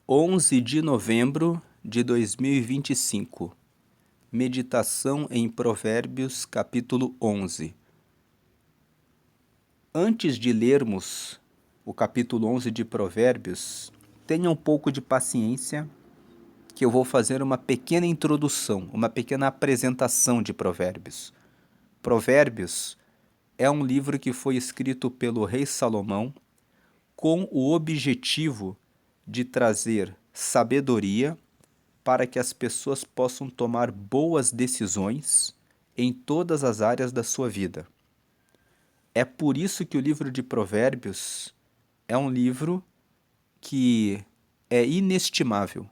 11 de novembro de 2025. Meditação em Provérbios, capítulo 11. Antes de lermos o capítulo 11 de Provérbios, tenha um pouco de paciência, que eu vou fazer uma pequena introdução, uma pequena apresentação de Provérbios. Provérbios é um livro que foi escrito pelo rei Salomão com o objetivo de trazer sabedoria para que as pessoas possam tomar boas decisões em todas as áreas da sua vida. É por isso que o livro de Provérbios é um livro que é inestimável,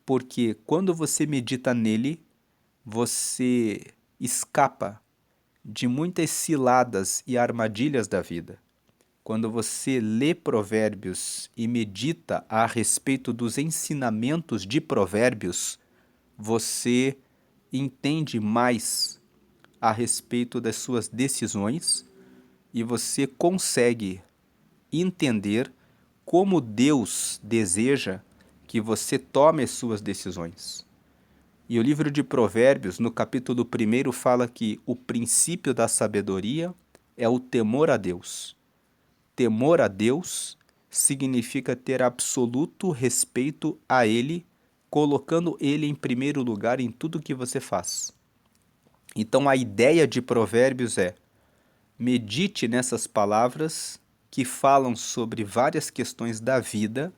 porque quando você medita nele, você escapa de muitas ciladas e armadilhas da vida. Quando você lê Provérbios e medita a respeito dos ensinamentos de Provérbios, você entende mais a respeito das suas decisões e você consegue entender como Deus deseja que você tome as suas decisões. E o livro de Provérbios, no capítulo 1, fala que o princípio da sabedoria é o temor a Deus. Temor a Deus significa ter absoluto respeito a Ele, colocando Ele em primeiro lugar em tudo que você faz. Então a ideia de Provérbios é: medite nessas palavras que falam sobre várias questões da vida,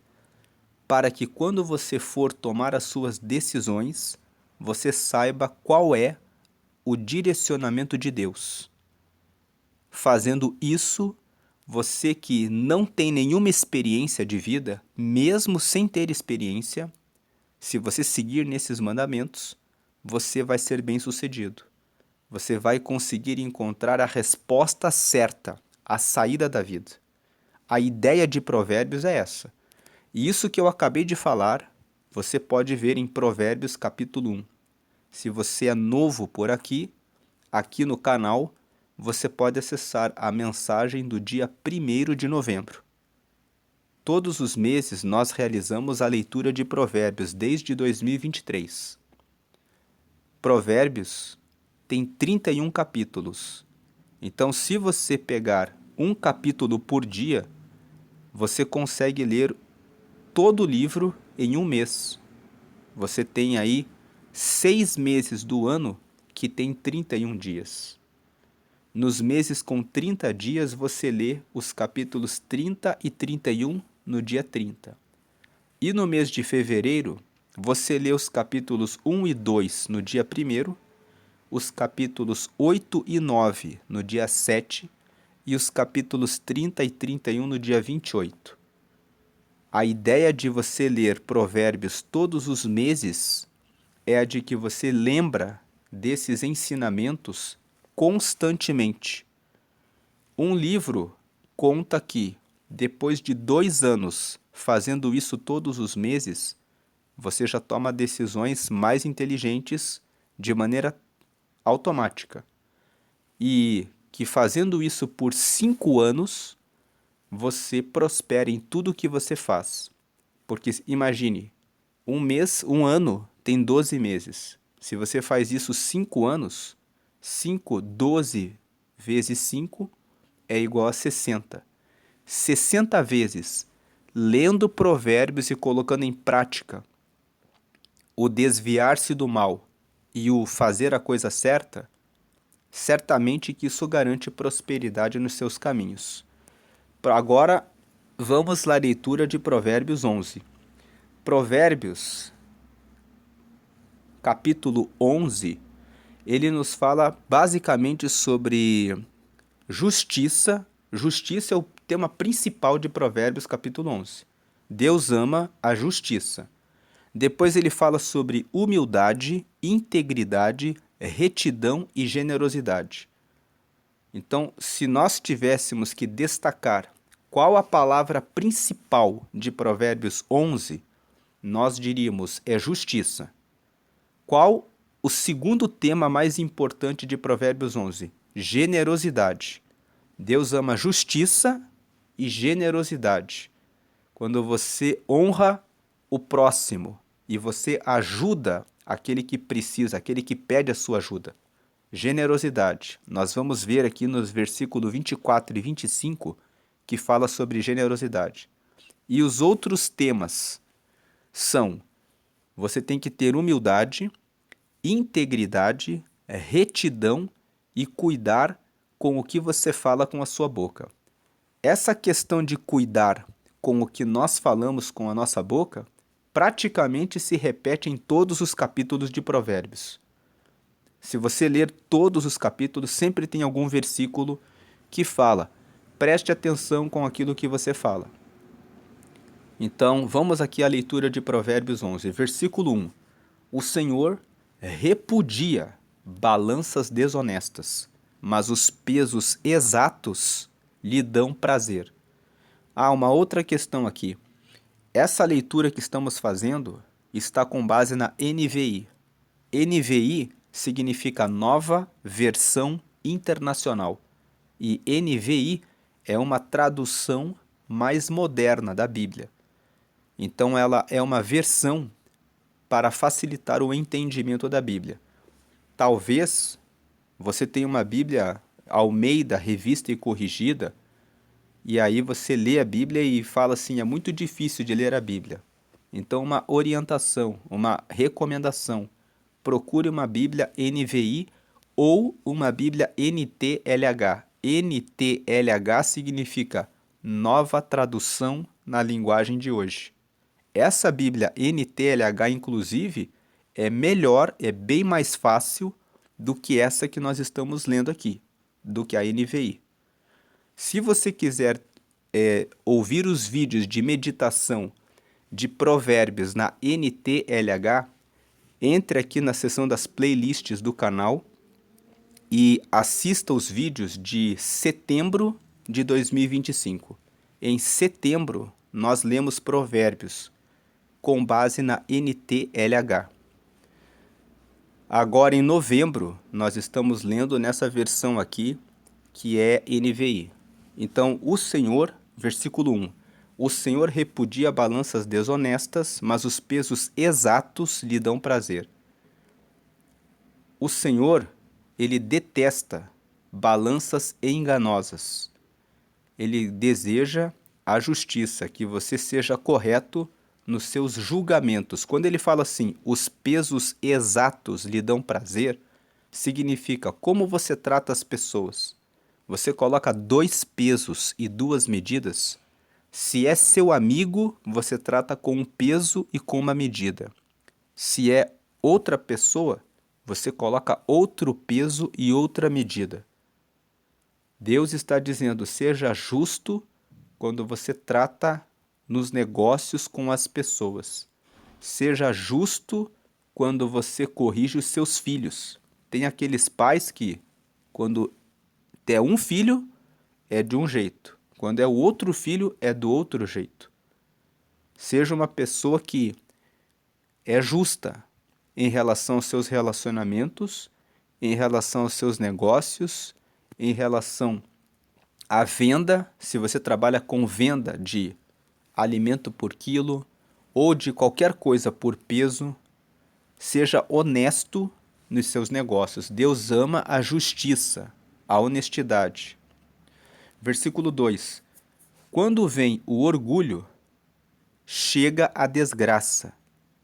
para que quando você for tomar as suas decisões, você saiba qual é o direcionamento de Deus. Fazendo isso, você que não tem nenhuma experiência de vida, mesmo sem ter experiência, se você seguir nesses mandamentos, você vai ser bem-sucedido. Você vai conseguir encontrar a resposta certa, a saída da vida. A ideia de Provérbios é essa. E isso que eu acabei de falar, você pode ver em Provérbios capítulo 1. Se você é novo por aqui no canal, você pode acessar a mensagem do dia 1º de novembro. Todos os meses nós realizamos a leitura de Provérbios desde 2023. Provérbios tem 31 capítulos. Então, se você pegar um capítulo por dia, você consegue ler todo o livro em um mês. Você tem aí 6 meses do ano que tem 31 dias. Nos meses com 30 dias, você lê os capítulos 30 e 31 no dia 30. E no mês de fevereiro, você lê os capítulos 1 e 2 no dia 1º, os capítulos 8 e 9 no dia 7 e os capítulos 30 e 31 no dia 28. A ideia de você ler Provérbios todos os meses é a de que você lembra desses ensinamentos constantemente. Um livro conta que, depois de 2 anos fazendo isso todos os meses, você já toma decisões mais inteligentes de maneira automática. E que fazendo isso por 5 anos, você prospera em tudo que você faz. Porque imagine, um ano tem 12 meses. Se você faz isso 5 anos, 12 vezes 5 é igual a 60. 60 vezes lendo Provérbios e colocando em prática o desviar-se do mal e o fazer a coisa certa, certamente que isso garante prosperidade nos seus caminhos. Agora, vamos à leitura de Provérbios 11. Provérbios, capítulo 11, ele nos fala basicamente sobre justiça. Justiça é o tema principal de Provérbios, capítulo 11. Deus ama a justiça. Depois ele fala sobre humildade, integridade, retidão e generosidade. Então, se nós tivéssemos que destacar qual a palavra principal de Provérbios 11, nós diríamos é justiça. Qual o segundo tema mais importante de Provérbios 11? Generosidade. Deus ama justiça e generosidade. Quando você honra o próximo e você ajuda aquele que precisa, aquele que pede a sua ajuda. Generosidade. Nós vamos ver aqui nos versículos 24 e 25 que fala sobre generosidade. E os outros temas são: você tem que ter humildade, integridade, retidão e cuidar com o que você fala com a sua boca. Essa questão de cuidar com o que nós falamos com a nossa boca praticamente se repete em todos os capítulos de Provérbios. Se você ler todos os capítulos, sempre tem algum versículo que fala: preste atenção com aquilo que você fala. Então, vamos aqui à leitura de Provérbios 11, versículo 1. O Senhor repudia balanças desonestas, mas os pesos exatos lhe dão prazer. Uma outra questão aqui. Essa leitura que estamos fazendo está com base na NVI. NVI significa Nova Versão Internacional. E NVI é uma tradução mais moderna da Bíblia. Então ela é uma versão para facilitar o entendimento da Bíblia. Talvez você tenha uma Bíblia Almeida, revista e corrigida, e aí você lê a Bíblia e fala assim: é muito difícil de ler a Bíblia. Então, uma orientação, uma recomendação: procure uma Bíblia NVI ou uma Bíblia NTLH. NTLH significa Nova Tradução na Linguagem de Hoje. Essa Bíblia NTLH, inclusive, é melhor, é bem mais fácil do que essa que nós estamos lendo aqui, do que a NVI. Se você quiser ouvir os vídeos de meditação de Provérbios na NTLH, entre aqui na seção das playlists do canal e assista os vídeos de setembro de 2025. Em setembro, nós lemos Provérbios com base na NTLH. Agora, em novembro, nós estamos lendo nessa versão aqui, que é NVI. Então, o Senhor, versículo 1, o Senhor repudia balanças desonestas, mas os pesos exatos lhe dão prazer. O Senhor, ele detesta balanças enganosas. Ele deseja a justiça, que você seja correto nos seus julgamentos. Quando ele fala assim, os pesos exatos lhe dão prazer, significa como você trata as pessoas. Você coloca 2 pesos e 2 medidas. Se é seu amigo, você trata com um peso e com uma medida. Se é outra pessoa, você coloca outro peso e outra medida. Deus está dizendo: seja justo quando você trata nos negócios com as pessoas. Seja justo quando você corrige os seus filhos. Tem aqueles pais que, quando é um filho, é de um jeito. Quando é o outro filho, é do outro jeito. Seja uma pessoa que é justa em relação aos seus relacionamentos, em relação aos seus negócios, em relação à venda, se você trabalha com venda de alimento por quilo ou de qualquer coisa por peso, seja honesto nos seus negócios. Deus ama a justiça, a honestidade. Versículo 2. Quando vem o orgulho, chega a desgraça,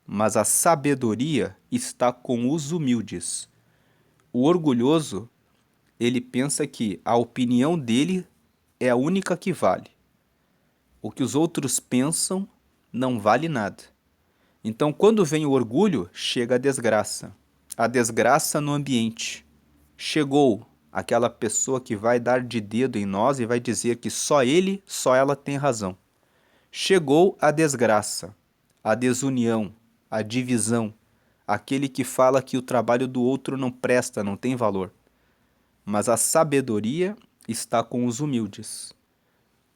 mas a sabedoria está com os humildes. O orgulhoso, ele pensa que a opinião dele é a única que vale. O que os outros pensam não vale nada. Então, quando vem o orgulho, chega a desgraça. A desgraça no ambiente. Chegou aquela pessoa que vai dar de dedo em nós e vai dizer que só ele, só ela tem razão. Chegou a desgraça, a desunião, a divisão, aquele que fala que o trabalho do outro não presta, não tem valor. Mas a sabedoria está com os humildes.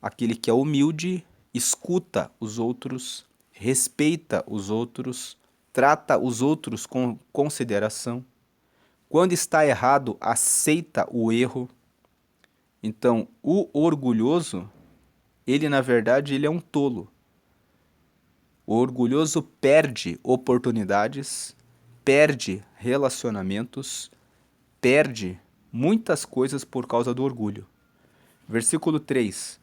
Aquele que é humilde escuta os outros, respeita os outros, trata os outros com consideração. Quando está errado, aceita o erro. Então, o orgulhoso, ele na verdade ele é um tolo. O orgulhoso perde oportunidades, perde relacionamentos, perde muitas coisas por causa do orgulho. Versículo 3.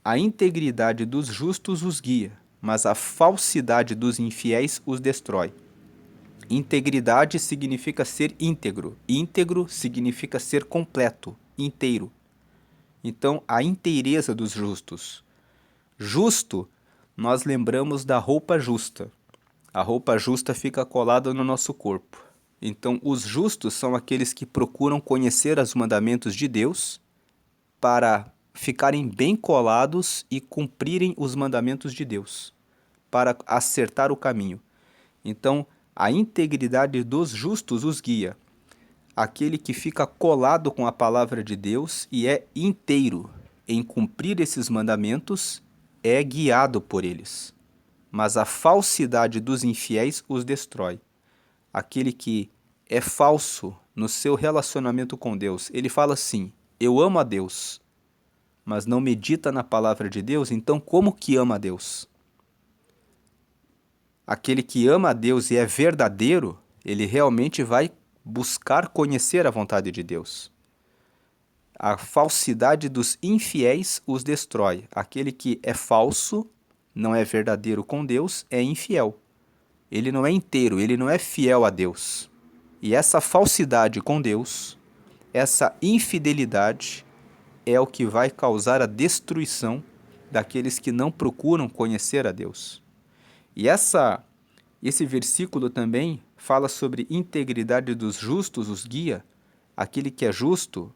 A integridade dos justos os guia, mas a falsidade dos infiéis os destrói. Integridade significa ser íntegro. Íntegro significa ser completo, inteiro. Então, a inteireza dos justos. Justo, nós lembramos da roupa justa. A roupa justa fica colada no nosso corpo. Então, os justos são aqueles que procuram conhecer os mandamentos de Deus para ficarem bem colados e cumprirem os mandamentos de Deus, para acertar o caminho. Então, a integridade dos justos os guia. Aquele que fica colado com a palavra de Deus e é inteiro em cumprir esses mandamentos é guiado por eles. Mas a falsidade dos infiéis os destrói. Aquele que é falso no seu relacionamento com Deus, ele fala assim: eu amo a Deus, mas não medita na palavra de Deus, então como que ama a Deus? Aquele que ama a Deus e é verdadeiro, ele realmente vai buscar conhecer a vontade de Deus. A falsidade dos infiéis os destrói. Aquele que é falso, não é verdadeiro com Deus, é infiel. Ele não é inteiro, ele não é fiel a Deus. E essa falsidade com Deus, essa infidelidade, é o que vai causar a destruição daqueles que não procuram conhecer a Deus. E esse versículo também fala sobre integridade dos justos, os guia. Aquele que é justo,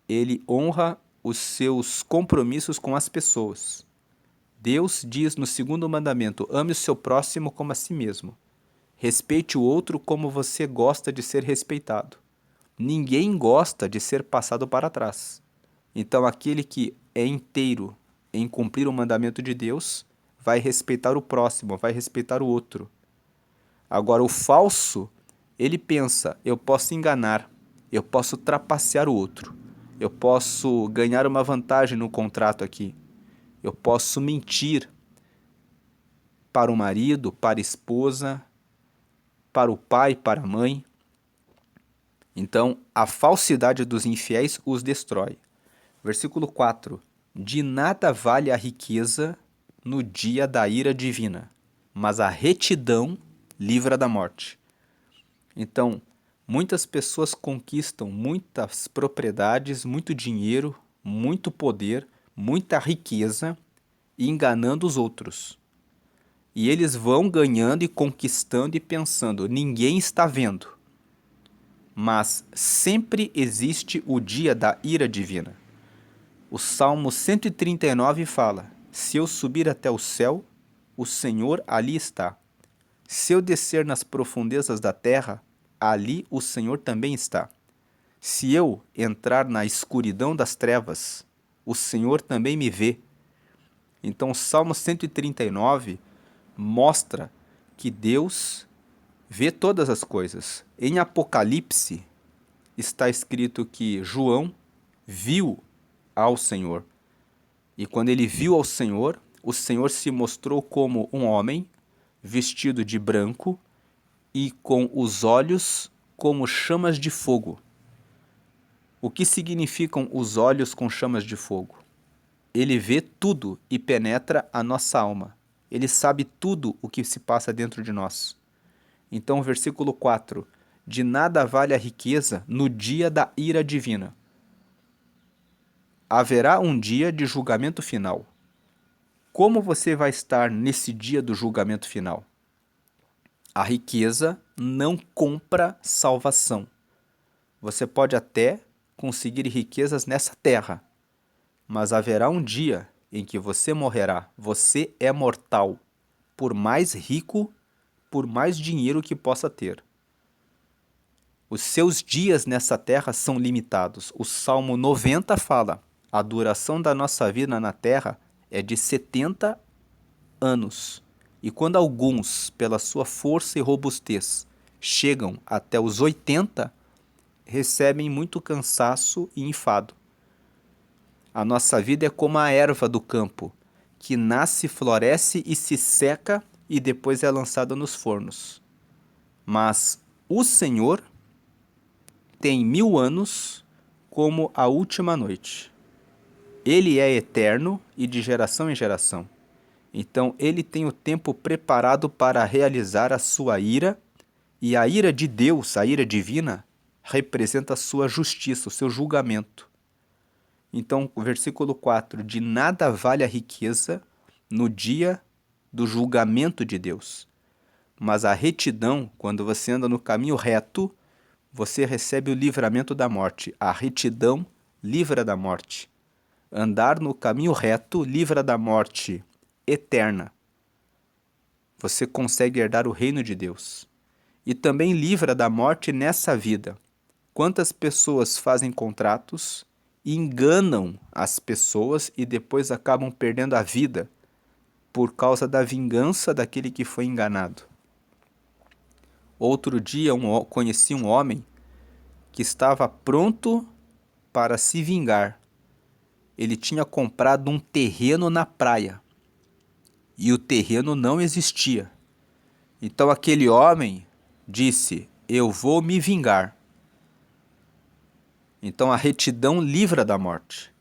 ele honra os seus compromissos com as pessoas. Deus diz no segundo mandamento: ame o seu próximo como a si mesmo. Respeite o outro como você gosta de ser respeitado. Ninguém gosta de ser passado para trás. Então, aquele que é inteiro em cumprir o mandamento de Deus vai respeitar o próximo, vai respeitar o outro. Agora, o falso, ele pensa: eu posso enganar, eu posso trapacear o outro, eu posso ganhar uma vantagem no contrato aqui, eu posso mentir para o marido, para a esposa, para o pai, para a mãe. Então, a falsidade dos infiéis os destrói. Versículo 4. De nada vale a riqueza no dia da ira divina, mas a retidão livra da morte. Então, muitas pessoas conquistam muitas propriedades, muito dinheiro, muito poder, muita riqueza, enganando os outros. E eles vão ganhando e conquistando e pensando: ninguém está vendo. Mas sempre existe o dia da ira divina. O Salmo 139 fala: se eu subir até o céu, o Senhor ali está. Se eu descer nas profundezas da terra, ali o Senhor também está. Se eu entrar na escuridão das trevas, o Senhor também me vê. Então, o Salmo 139 mostra que Deus vê todas as coisas. Em Apocalipse está escrito que João viu ao Senhor. E quando ele viu ao Senhor, o Senhor se mostrou como um homem vestido de branco e com os olhos como chamas de fogo. O que significam os olhos com chamas de fogo? Ele vê tudo e penetra a nossa alma. Ele sabe tudo o que se passa dentro de nós. Então, versículo 4. De nada vale a riqueza no dia da ira divina. Haverá um dia de julgamento final. Como você vai estar nesse dia do julgamento final? A riqueza não compra salvação. Você pode até conseguir riquezas nessa terra, mas haverá um dia em que você morrerá. Você é mortal, por mais rico, por mais dinheiro que possa ter. Os seus dias nessa terra são limitados. O Salmo 90 fala: a duração da nossa vida na terra é de 70 anos. E quando alguns, pela sua força e robustez, chegam até os 80, recebem muito cansaço e enfado. A nossa vida é como a erva do campo, que nasce, floresce e se seca e depois é lançada nos fornos. Mas o Senhor tem 1000 anos como a última noite. Ele é eterno e de geração em geração. Então ele tem o tempo preparado para realizar a sua ira, e a ira de Deus, a ira divina, representa a sua justiça, o seu julgamento. Então, o versículo 4, de nada vale a riqueza no dia do julgamento de Deus. Mas a retidão, quando você anda no caminho reto, você recebe o livramento da morte. A retidão livra da morte. Andar no caminho reto livra da morte eterna. Você consegue herdar o reino de Deus. E também livra da morte nessa vida. Quantas pessoas fazem contratos, enganam as pessoas e depois acabam perdendo a vida por causa da vingança daquele que foi enganado. Outro dia conheci um homem que estava pronto para se vingar. Ele tinha comprado um terreno na praia e o terreno não existia. Então aquele homem disse: eu vou me vingar. Então a retidão livra da morte.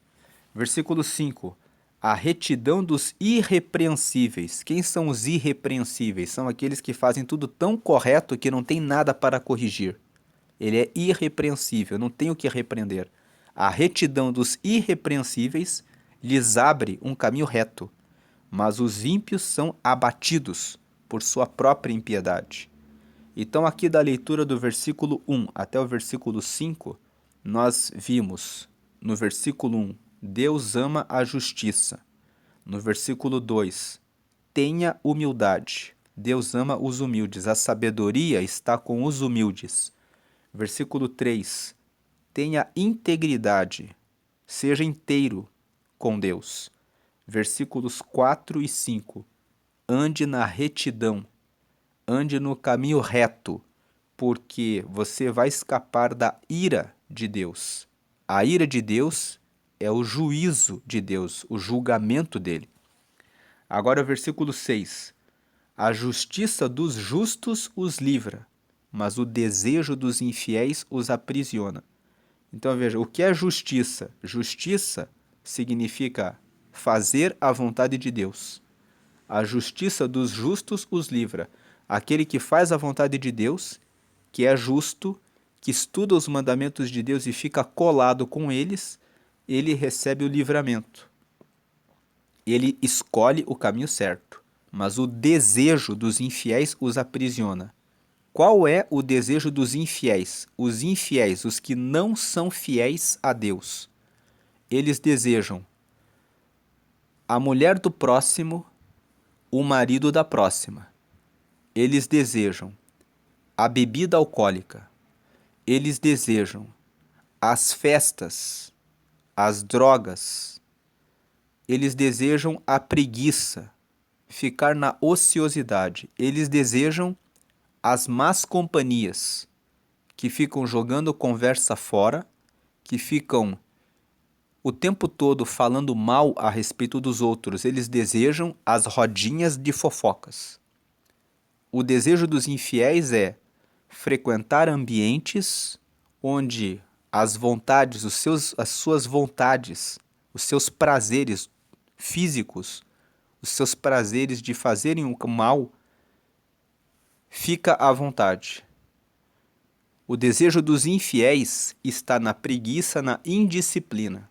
Versículo 5. A retidão dos irrepreensíveis. Quem são os irrepreensíveis? São aqueles que fazem tudo tão correto que não tem nada para corrigir. Ele é irrepreensível, não tem o que repreender. A retidão dos irrepreensíveis lhes abre um caminho reto, mas os ímpios são abatidos por sua própria impiedade. Então, aqui da leitura do versículo 1 até o versículo 5, nós vimos no versículo 1, Deus ama a justiça. No versículo 2, tenha humildade. Deus ama os humildes. A sabedoria está com os humildes. Versículo 3, tenha integridade. Seja inteiro com Deus. Versículos 4 e 5, ande na retidão. Ande no caminho reto, porque você vai escapar da ira de Deus. A ira de Deus é o juízo de Deus, o julgamento dele. Agora, versículo 6. A justiça dos justos os livra, mas o desejo dos infiéis os aprisiona. Então, veja, o que é justiça? Justiça significa fazer a vontade de Deus. A justiça dos justos os livra. Aquele que faz a vontade de Deus, que é justo, que estuda os mandamentos de Deus e fica colado com eles, ele recebe o livramento. Ele escolhe o caminho certo, mas o desejo dos infiéis os aprisiona. Qual é o desejo dos infiéis? Os infiéis, os que não são fiéis a Deus. Eles desejam a mulher do próximo, o marido da próxima. Eles desejam a bebida alcoólica. Eles desejam as festas, as drogas. Eles desejam a preguiça, ficar na ociosidade. Eles desejam as más companhias, que ficam jogando conversa fora, que ficam o tempo todo falando mal a respeito dos outros. Eles desejam as rodinhas de fofocas. O desejo dos infiéis é frequentar ambientes onde as vontades, as suas vontades, os seus prazeres físicos, os seus prazeres de fazerem o mal, fica à vontade. O desejo dos infiéis está na preguiça, na indisciplina.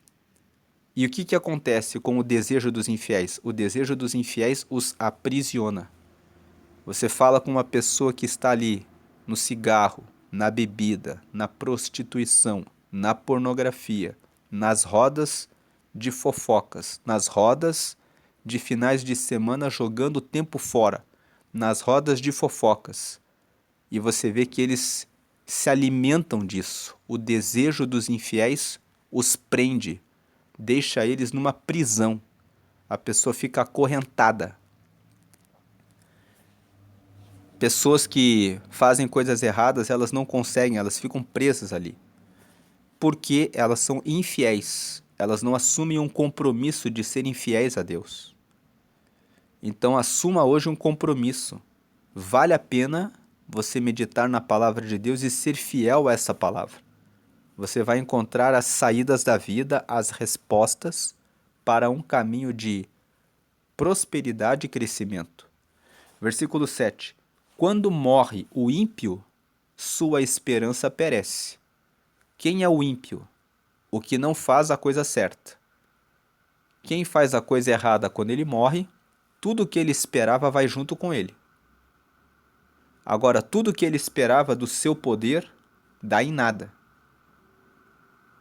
E o que acontece com o desejo dos infiéis? O desejo dos infiéis os aprisiona. Você fala com uma pessoa que está ali no cigarro, na bebida, na prostituição, na pornografia, nas rodas de fofocas, nas rodas de finais de semana jogando o tempo fora, nas rodas de fofocas. E você vê que eles se alimentam disso. O desejo dos infiéis os prende, deixa eles numa prisão. A pessoa fica acorrentada. Pessoas que fazem coisas erradas, elas não conseguem, elas ficam presas ali. Porque elas são infiéis. Elas não assumem um compromisso de serem fiéis a Deus. Então assuma hoje um compromisso. Vale a pena você meditar na palavra de Deus e ser fiel a essa palavra. Você vai encontrar as saídas da vida, as respostas para um caminho de prosperidade e crescimento. Versículo 7. Quando morre o ímpio, sua esperança perece. Quem é o ímpio? O que não faz a coisa certa. Quem faz a coisa errada quando ele morre, tudo o que ele esperava vai junto com ele. Agora, tudo o que ele esperava do seu poder dá em nada.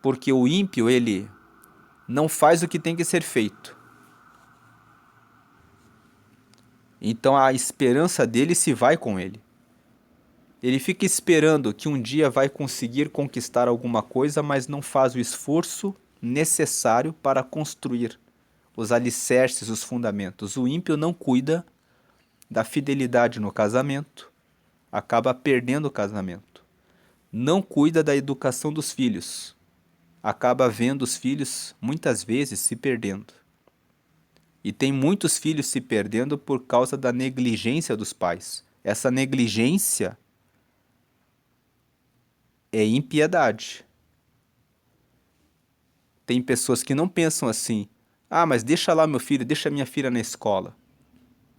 Porque o ímpio, ele não faz o que tem que ser feito. Então a esperança dele se vai com ele. Ele fica esperando que um dia vai conseguir conquistar alguma coisa, mas não faz o esforço necessário para construir os alicerces, os fundamentos. O ímpio não cuida da fidelidade no casamento, acaba perdendo o casamento. Não cuida da educação dos filhos, acaba vendo os filhos muitas vezes se perdendo. E tem muitos filhos se perdendo por causa da negligência dos pais. Essa negligência é impiedade. Tem pessoas que não pensam assim: ah, mas deixa lá meu filho, deixa minha filha na escola.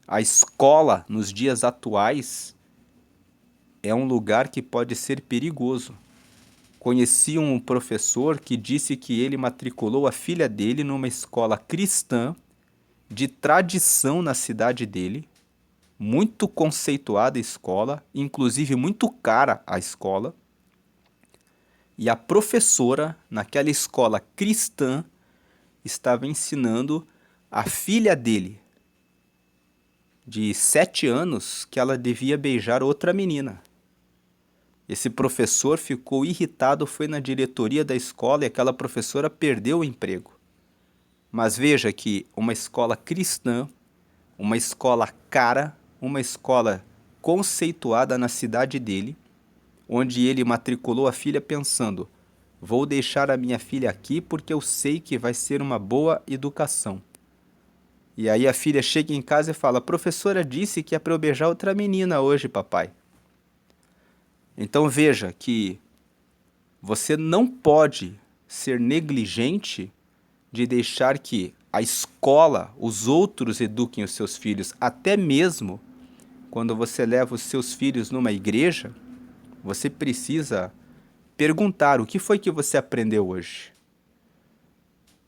A escola, nos dias atuais, é um lugar que pode ser perigoso. Conheci um professor que disse que ele matriculou a filha dele numa escola cristã de tradição na cidade dele, muito conceituada a escola, inclusive muito cara a escola. E a professora, naquela escola cristã, estava ensinando a filha dele, de 7 anos, que ela devia beijar outra menina. Esse professor ficou irritado, foi na diretoria da escola e aquela professora perdeu o emprego. Mas veja que uma escola cristã, uma escola cara, uma escola conceituada na cidade dele, onde ele matriculou a filha pensando: vou deixar a minha filha aqui porque eu sei que vai ser uma boa educação. E aí a filha chega em casa e fala: a professora disse que é para eu beijar outra menina hoje, papai. Então veja que você não pode ser negligente de deixar que a escola, os outros eduquem os seus filhos. Até mesmo quando você leva os seus filhos numa igreja, você precisa perguntar: o que foi que você aprendeu hoje?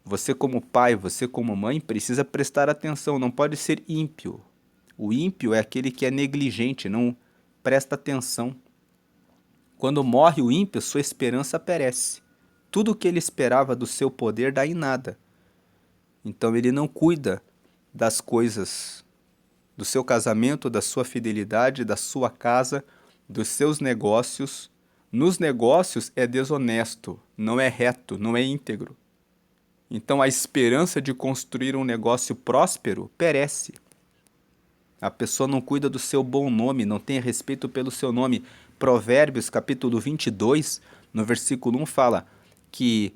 Você como pai, você como mãe, precisa prestar atenção, não pode ser ímpio. O ímpio é aquele que é negligente, não presta atenção. Quando morre o ímpio, sua esperança perece. Tudo o que ele esperava do seu poder dá em nada. Então ele não cuida das coisas, do seu casamento, da sua fidelidade, da sua casa, dos seus negócios. Nos negócios é desonesto, não é reto, não é íntegro. Então a esperança de construir um negócio próspero perece. A pessoa não cuida do seu bom nome, não tem respeito pelo seu nome. Provérbios, capítulo 22, no versículo 1, fala que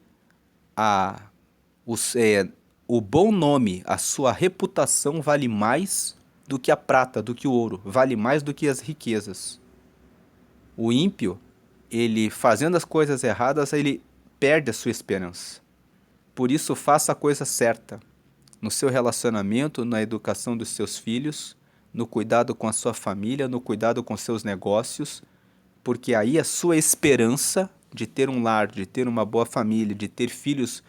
o bom nome, a sua reputação vale mais do que a prata, do que o ouro, vale mais do que as riquezas. O ímpio, ele fazendo as coisas erradas, ele perde a sua esperança. Por isso, faça a coisa certa no seu relacionamento, na educação dos seus filhos, no cuidado com a sua família, no cuidado com seus negócios, porque aí a sua esperança de ter um lar, de ter uma boa família, de ter filhos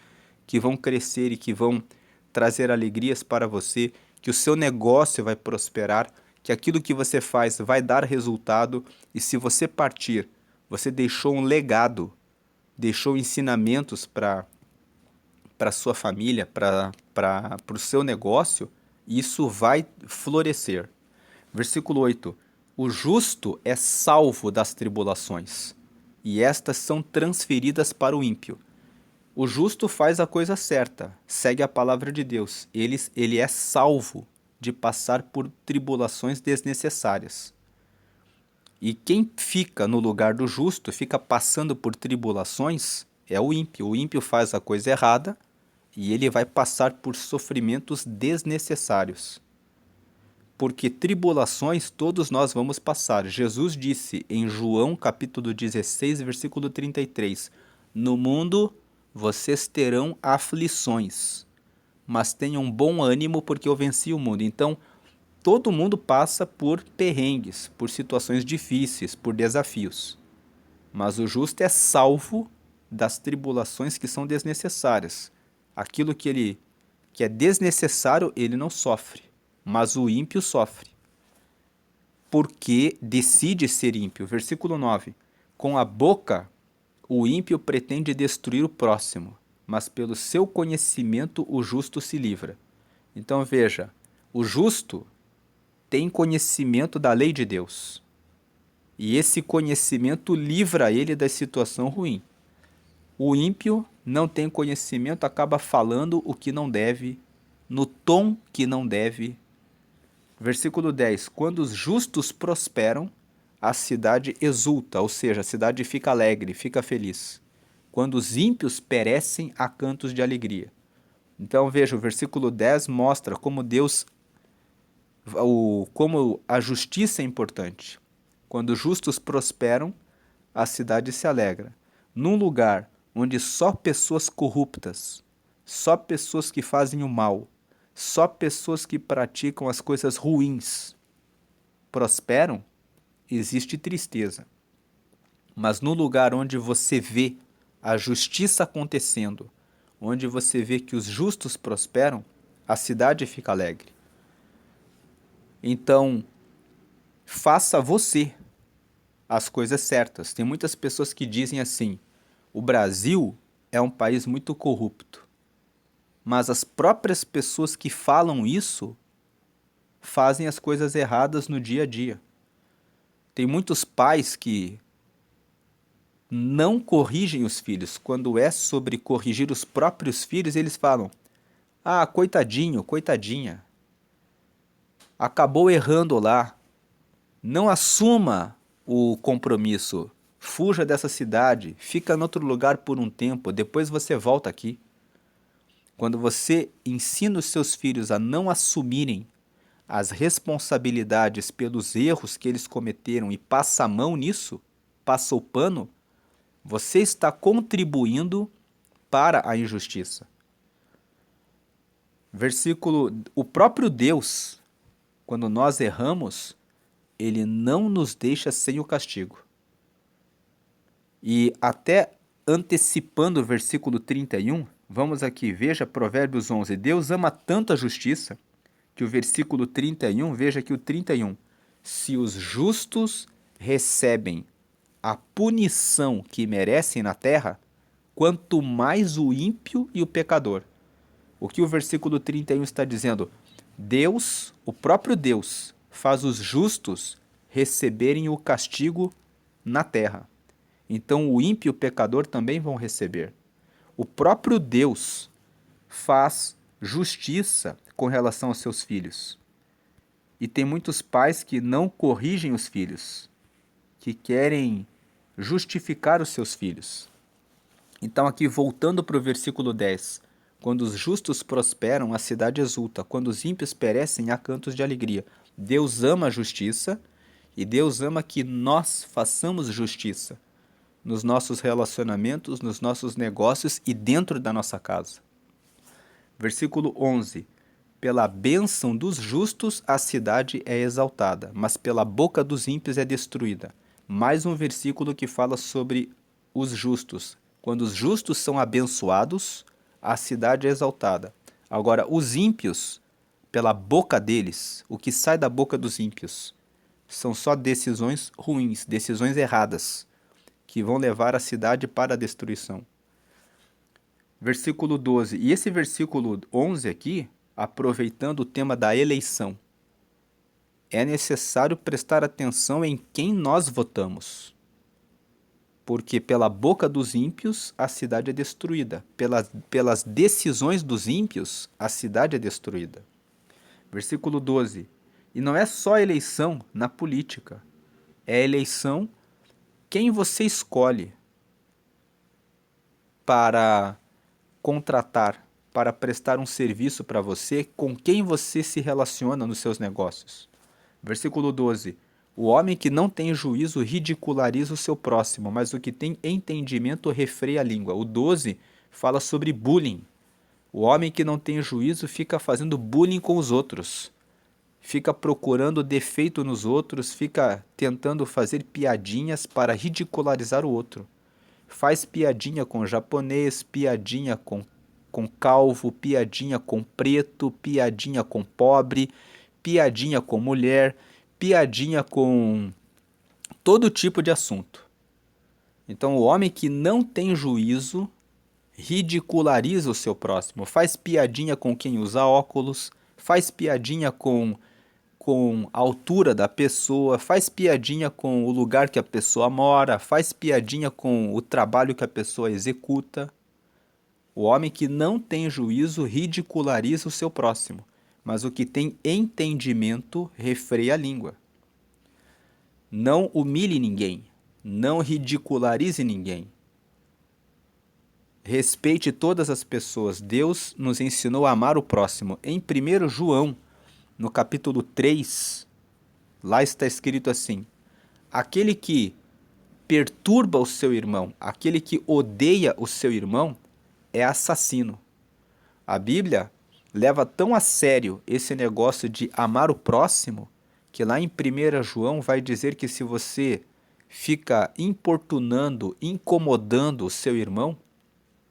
que vão crescer e que vão trazer alegrias para você, que o seu negócio vai prosperar, que aquilo que você faz vai dar resultado, e se você partir, você deixou um legado, deixou ensinamentos para a sua família, para o seu negócio, isso vai florescer. Versículo 8. O justo é salvo das tribulações, e estas são transferidas para o ímpio. O justo faz a coisa certa, segue a palavra de Deus. Ele é salvo de passar por tribulações desnecessárias. E quem fica no lugar do justo, fica passando por tribulações, é o ímpio. O ímpio faz a coisa errada e ele vai passar por sofrimentos desnecessários. porque tribulações todos nós vamos passar. Jesus disse em João capítulo 16, versículo 33, no mundo vocês terão aflições, mas tenham bom ânimo porque eu venci o mundo. Então, todo mundo passa por perrengues, por situações difíceis, por desafios. Mas o justo é salvo das tribulações que são desnecessárias. Aquilo que é desnecessário, ele não sofre, mas o ímpio sofre, porque decide ser ímpio. Versículo 9. Com a boca, o ímpio pretende destruir o próximo, mas pelo seu conhecimento o justo se livra. Então veja, o justo tem conhecimento da lei de Deus. E esse conhecimento livra ele da situação ruim. O ímpio não tem conhecimento, acaba falando o que não deve, no tom que não deve. Versículo 10. Quando os justos prosperam, a cidade exulta, ou seja, a cidade fica alegre, fica feliz. Quando os ímpios perecem, há cantos de alegria. Então veja, o versículo 10 mostra como como a justiça é importante. Quando os justos prosperam, a cidade se alegra. Num lugar onde só pessoas corruptas, só pessoas que fazem o mal, só pessoas que praticam as coisas ruins prosperam, existe tristeza. Mas no lugar onde você vê a justiça acontecendo, onde você vê que os justos prosperam, a cidade fica alegre. Então, faça você as coisas certas. Tem muitas pessoas que dizem assim: o Brasil é um país muito corrupto. Mas as próprias pessoas que falam isso fazem as coisas erradas no dia a dia. Tem muitos pais que não corrigem os filhos. Quando é sobre corrigir os próprios filhos, eles falam: ah, coitadinho, coitadinha, acabou errando lá. Não assuma o compromisso. Fuja dessa cidade, fica em outro lugar por um tempo, depois você volta aqui. Quando você ensina os seus filhos a não assumirem as responsabilidades pelos erros que eles cometeram e passa a mão nisso, passa o pano, você está contribuindo para a injustiça. O próprio Deus, quando nós erramos, ele não nos deixa sem o castigo. E até antecipando o versículo 31, vamos aqui, veja Provérbios 11. Deus ama tanto a justiça que o versículo 31, veja aqui o 31. Se os justos recebem a punição que merecem na terra, quanto mais o ímpio e o pecador. O que o versículo 31 está dizendo? Deus, o próprio Deus, faz os justos receberem o castigo na terra. Então o ímpio e o pecador também vão receber. O próprio Deus faz justiça com relação aos seus filhos. E tem muitos pais que não corrigem os filhos, que querem justificar os seus filhos. Então aqui voltando para o versículo 10, quando os justos prosperam, a cidade exulta, quando os ímpios perecem, há cantos de alegria. Deus ama a justiça e Deus ama que nós façamos justiça nos nossos relacionamentos, nos nossos negócios e dentro da nossa casa. Versículo 11. Pela bênção dos justos a cidade é exaltada, mas pela boca dos ímpios é destruída. Mais um versículo que fala sobre os justos. Quando os justos são abençoados, a cidade é exaltada. Agora, os ímpios, pela boca deles, o que sai da boca dos ímpios, são só decisões ruins, decisões erradas, que vão levar a cidade para a destruição. Versículo 12. E esse versículo 11 aqui, aproveitando o tema da eleição, é necessário prestar atenção em quem nós votamos. Porque pela boca dos ímpios a cidade é destruída. Pelas decisões dos ímpios a cidade é destruída. Versículo 12. E não é só eleição na política. É eleição quem você escolhe para contratar para prestar um serviço para você, com quem você se relaciona nos seus negócios. Versículo 12. O homem que não tem juízo ridiculariza o seu próximo, mas o que tem entendimento refreia a língua. O 12 fala sobre bullying. O homem que não tem juízo fica fazendo bullying com os outros. Fica procurando defeito nos outros, fica tentando fazer piadinhas para ridicularizar o outro. Faz piadinha com japonês, piadinha com calvo, piadinha com preto, piadinha com pobre, piadinha com mulher, piadinha com todo tipo de assunto. Então, o homem que não tem juízo ridiculariza o seu próximo, faz piadinha com quem usa óculos, faz piadinha com a altura da pessoa, faz piadinha com o lugar que a pessoa mora, faz piadinha com o trabalho que a pessoa executa. O homem que não tem juízo ridiculariza o seu próximo, mas o que tem entendimento refreia a língua. Não humilhe ninguém, não ridicularize ninguém. Respeite todas as pessoas. Deus nos ensinou a amar o próximo. Em 1 João, no capítulo 3, lá está escrito assim: aquele que perturba o seu irmão, aquele que odeia o seu irmão, é assassino. A Bíblia leva tão a sério esse negócio de amar o próximo, que lá em 1 João vai dizer que se você fica importunando, incomodando o seu irmão,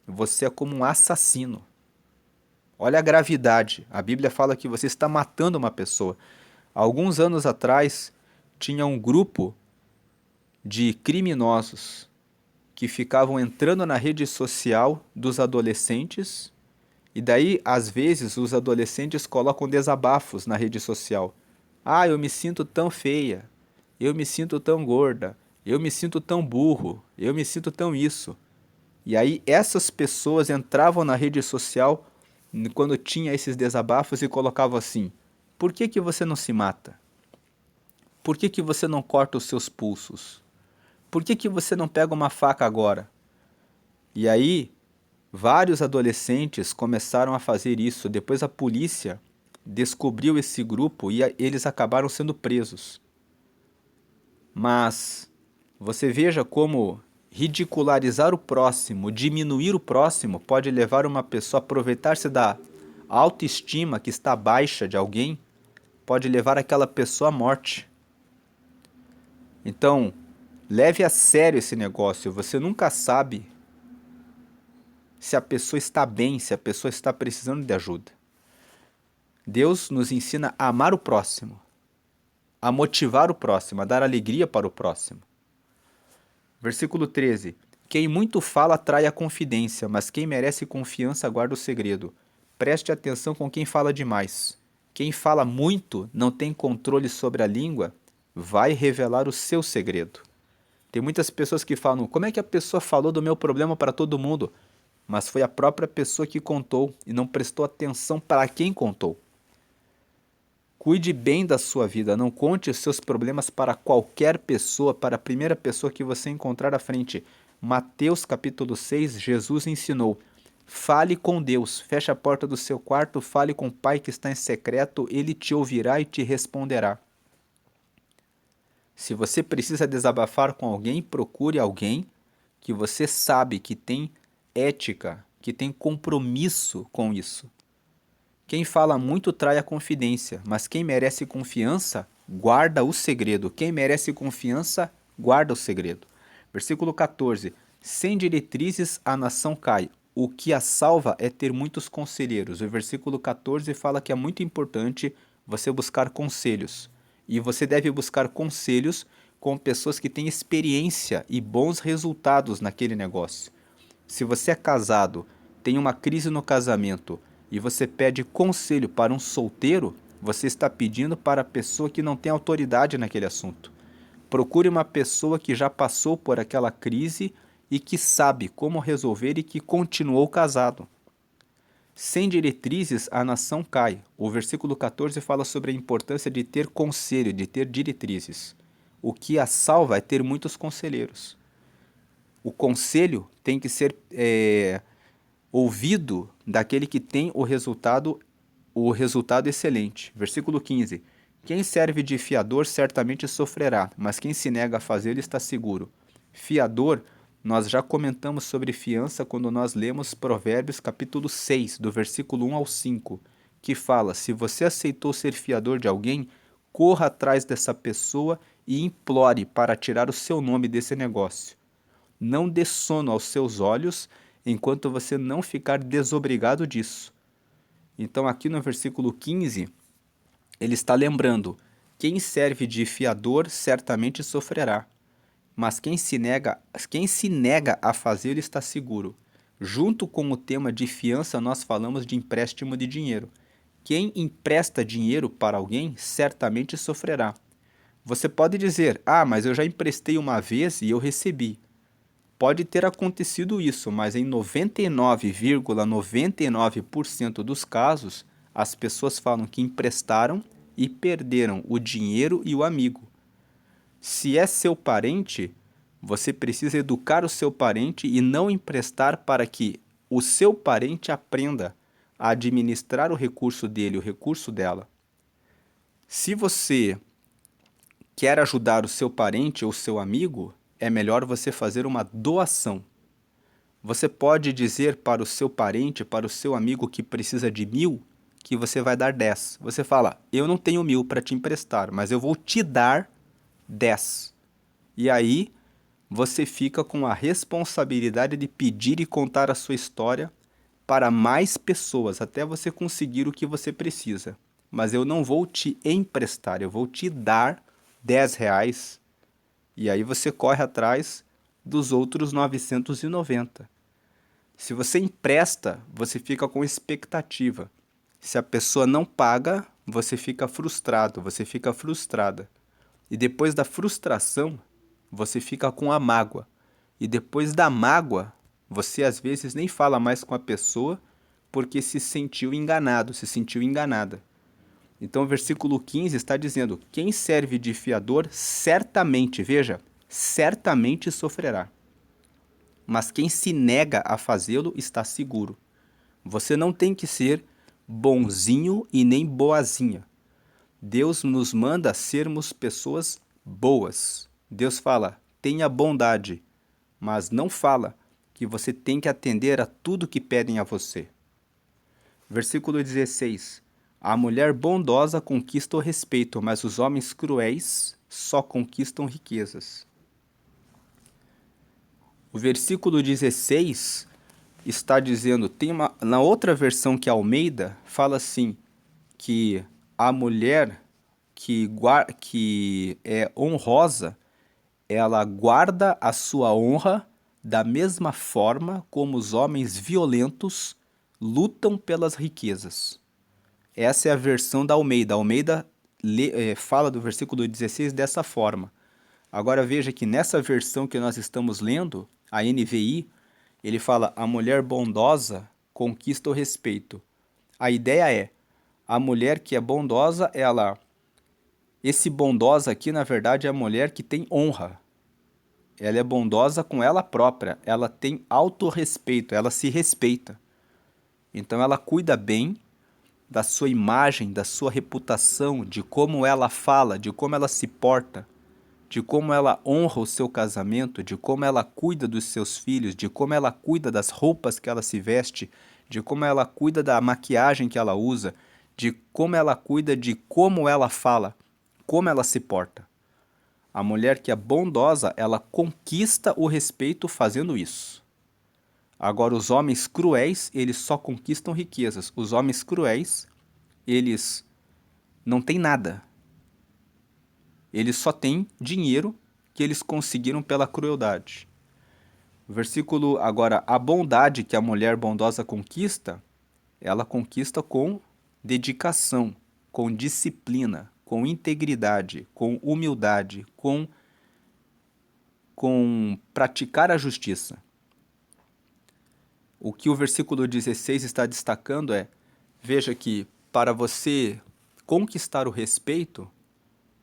você é como um assassino. Olha a gravidade. A Bíblia fala que você está matando uma pessoa. Alguns anos atrás, tinha um grupo de criminosos que ficavam entrando na rede social dos adolescentes, e daí, às vezes, os adolescentes colocam desabafos na rede social. Ah, eu me sinto tão feia, eu me sinto tão gorda, eu me sinto tão burro, eu me sinto tão isso. E aí essas pessoas entravam na rede social quando tinha esses desabafos e colocavam assim: por que você não se mata? Por que você não corta os seus pulsos? Por que você não pega uma faca agora? E aí vários adolescentes começaram a fazer isso. Depois a polícia descobriu esse grupo e eles acabaram sendo presos. Mas você veja como ridicularizar o próximo, diminuir o próximo, pode levar uma pessoa a aproveitar-se da autoestima que está baixa de alguém, pode levar aquela pessoa à morte. Então, leve a sério esse negócio. Você nunca sabe se a pessoa está bem, se a pessoa está precisando de ajuda. Deus nos ensina a amar o próximo, a motivar o próximo, a dar alegria para o próximo. Versículo 13. Quem muito fala atrai a confidência, mas quem merece confiança guarda o segredo. Preste atenção com quem fala demais. Quem fala muito, não tem controle sobre a língua, vai revelar o seu segredo. Tem muitas pessoas que falam: como é que a pessoa falou do meu problema para todo mundo? Mas foi a própria pessoa que contou e não prestou atenção para quem contou. Cuide bem da sua vida, não conte os seus problemas para qualquer pessoa, para a primeira pessoa que você encontrar à frente. Mateus capítulo 6, Jesus ensinou: fale com Deus, feche a porta do seu quarto, fale com o Pai que está em secreto, Ele te ouvirá e te responderá. Se você precisa desabafar com alguém, procure alguém que você sabe que tem ética, que tem compromisso com isso. Quem fala muito trai a confidência, mas quem merece confiança, guarda o segredo. Quem merece confiança, guarda o segredo. Versículo 14. Sem diretrizes a nação cai. O que a salva é ter muitos conselheiros. O versículo 14 fala que é muito importante você buscar conselhos. E você deve buscar conselhos com pessoas que têm experiência e bons resultados naquele negócio. Se você é casado, tem uma crise no casamento e você pede conselho para um solteiro, você está pedindo para a pessoa que não tem autoridade naquele assunto. Procure uma pessoa que já passou por aquela crise e que sabe como resolver e que continuou casado. Sem diretrizes, a nação cai. O versículo 14 fala sobre a importância de ter conselho, de ter diretrizes. O que a salva é ter muitos conselheiros. O conselho tem que ser ouvido daquele que tem o resultado excelente. Versículo 15. Quem serve de fiador certamente sofrerá, mas quem se nega a fazê-lo está seguro. Fiador, nós já comentamos sobre fiança quando nós lemos Provérbios capítulo 6, do versículo 1 ao 5, que fala: se você aceitou ser fiador de alguém, corra atrás dessa pessoa e implore para tirar o seu nome desse negócio. Não dê sono aos seus olhos enquanto você não ficar desobrigado disso. Então, aqui no versículo 15, ele está lembrando: quem serve de fiador certamente sofrerá, mas quem se nega a fazê-lo está seguro. Junto com o tema de fiança, nós falamos de empréstimo de dinheiro. Quem empresta dinheiro para alguém certamente sofrerá. Você pode dizer: ah, mas eu já emprestei uma vez e eu recebi. Pode ter acontecido isso, mas em 99,99% dos casos, as pessoas falam que emprestaram e perderam o dinheiro e o amigo. Se é seu parente, você precisa educar o seu parente e não emprestar para que o seu parente aprenda a administrar o recurso dele, o recurso dela. Se você quer ajudar o seu parente ou seu amigo, é melhor você fazer uma doação. Você pode dizer para o seu parente, para o seu amigo que precisa de 1.000, que você vai dar 10. Você fala: eu não tenho 1.000 para te emprestar, mas eu vou te dar 10. E aí você fica com a responsabilidade de pedir e contar a sua história para mais pessoas, até você conseguir o que você precisa. Mas eu não vou te emprestar, eu vou te dar 10 reais. E aí você corre atrás dos outros 990. Se você empresta, você fica com expectativa. Se a pessoa não paga, você fica frustrado, você fica frustrada. E depois da frustração, você fica com a mágoa. E depois da mágoa, você às vezes nem fala mais com a pessoa porque se sentiu enganado, se sentiu enganada. Então o versículo 15 está dizendo: quem serve de fiador certamente, veja, certamente sofrerá. Mas quem se nega a fazê-lo está seguro. Você não tem que ser bonzinho e nem boazinha. Deus nos manda sermos pessoas boas. Deus fala: tenha bondade, mas não fala que você tem que atender a tudo que pedem a você. Versículo 16. A mulher bondosa conquista o respeito, mas os homens cruéis só conquistam riquezas. O versículo 16 está dizendo, na outra versão que é Almeida, fala assim, que a mulher que é honrosa, ela guarda a sua honra da mesma forma como os homens violentos lutam pelas riquezas. Essa é a versão da Almeida. A Almeida fala do versículo 16 dessa forma. Agora veja que nessa versão que nós estamos lendo, a NVI, ele fala: a mulher bondosa conquista o respeito. A ideia é, a mulher que é bondosa, esse bondosa aqui, na verdade, é a mulher que tem honra. Ela é bondosa com ela própria, ela tem autorrespeito, ela se respeita. Então ela cuida bem da sua imagem, da sua reputação, de como ela fala, de como ela se porta, de como ela honra o seu casamento, de como ela cuida dos seus filhos, de como ela cuida das roupas que ela se veste, de como ela cuida da maquiagem que ela usa, de como ela cuida de como ela fala, como ela se porta. A mulher que é bondosa, ela conquista o respeito fazendo isso. Agora, os homens cruéis, eles só conquistam riquezas. Os homens cruéis, eles não têm nada. Eles só têm dinheiro que eles conseguiram pela crueldade. Versículo agora, a bondade que a mulher bondosa conquista, ela conquista com dedicação, com disciplina, com integridade, com humildade, com praticar a justiça. O que o versículo 16 está destacando é, veja que para você conquistar o respeito,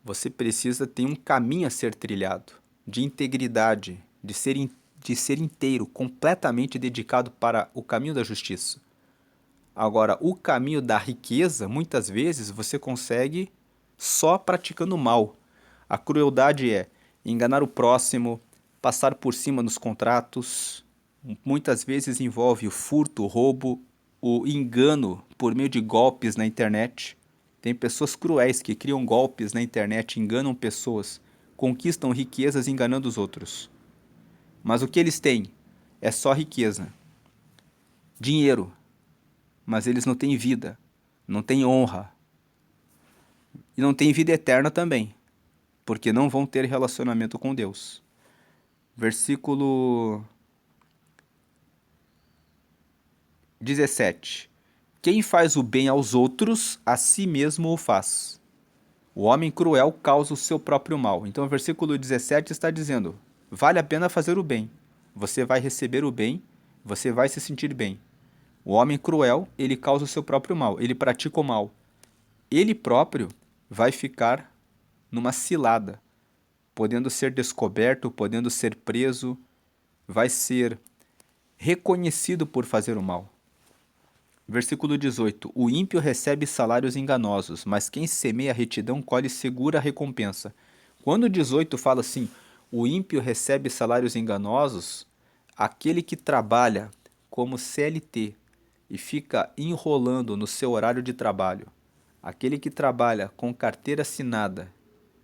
você precisa ter um caminho a ser trilhado, de integridade, de de ser inteiro, completamente dedicado para o caminho da justiça. Agora, o caminho da riqueza, muitas vezes, você consegue só praticando mal. A crueldade é enganar o próximo, passar por cima nos contratos. Muitas vezes envolve o furto, o roubo, o engano por meio de golpes na internet. Tem pessoas cruéis que criam golpes na internet, enganam pessoas, conquistam riquezas enganando os outros. Mas o que eles têm é só riqueza, dinheiro, mas eles não têm vida, não têm honra e não têm vida eterna também, porque não vão ter relacionamento com Deus. Versículo 17. Quem faz o bem aos outros, a si mesmo o faz. O homem cruel causa o seu próprio mal. Então, o versículo 17 está dizendo: vale a pena fazer o bem. Você vai receber o bem, você vai se sentir bem. O homem cruel, ele causa o seu próprio mal, ele pratica o mal. Ele próprio vai ficar numa cilada, podendo ser descoberto, podendo ser preso, vai ser reconhecido por fazer o mal. Versículo 18. O ímpio recebe salários enganosos, mas quem semeia retidão colhe segura recompensa. Quando o 18 fala assim, o ímpio recebe salários enganosos, aquele que trabalha como CLT e fica enrolando no seu horário de trabalho, aquele que trabalha com carteira assinada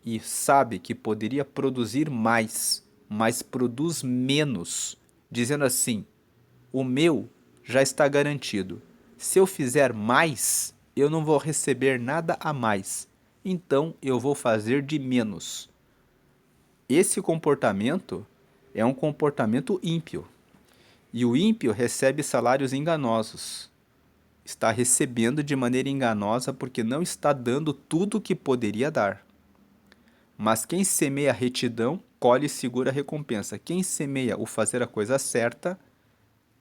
e sabe que poderia produzir mais, mas produz menos, dizendo assim, o meu já está garantido. Se eu fizer mais, eu não vou receber nada a mais. Então eu vou fazer de menos. Esse comportamento é um comportamento ímpio. E o ímpio recebe salários enganosos. Está recebendo de maneira enganosa porque não está dando tudo o que poderia dar. Mas quem semeia retidão, colhe segura recompensa. Quem semeia o fazer a coisa certa,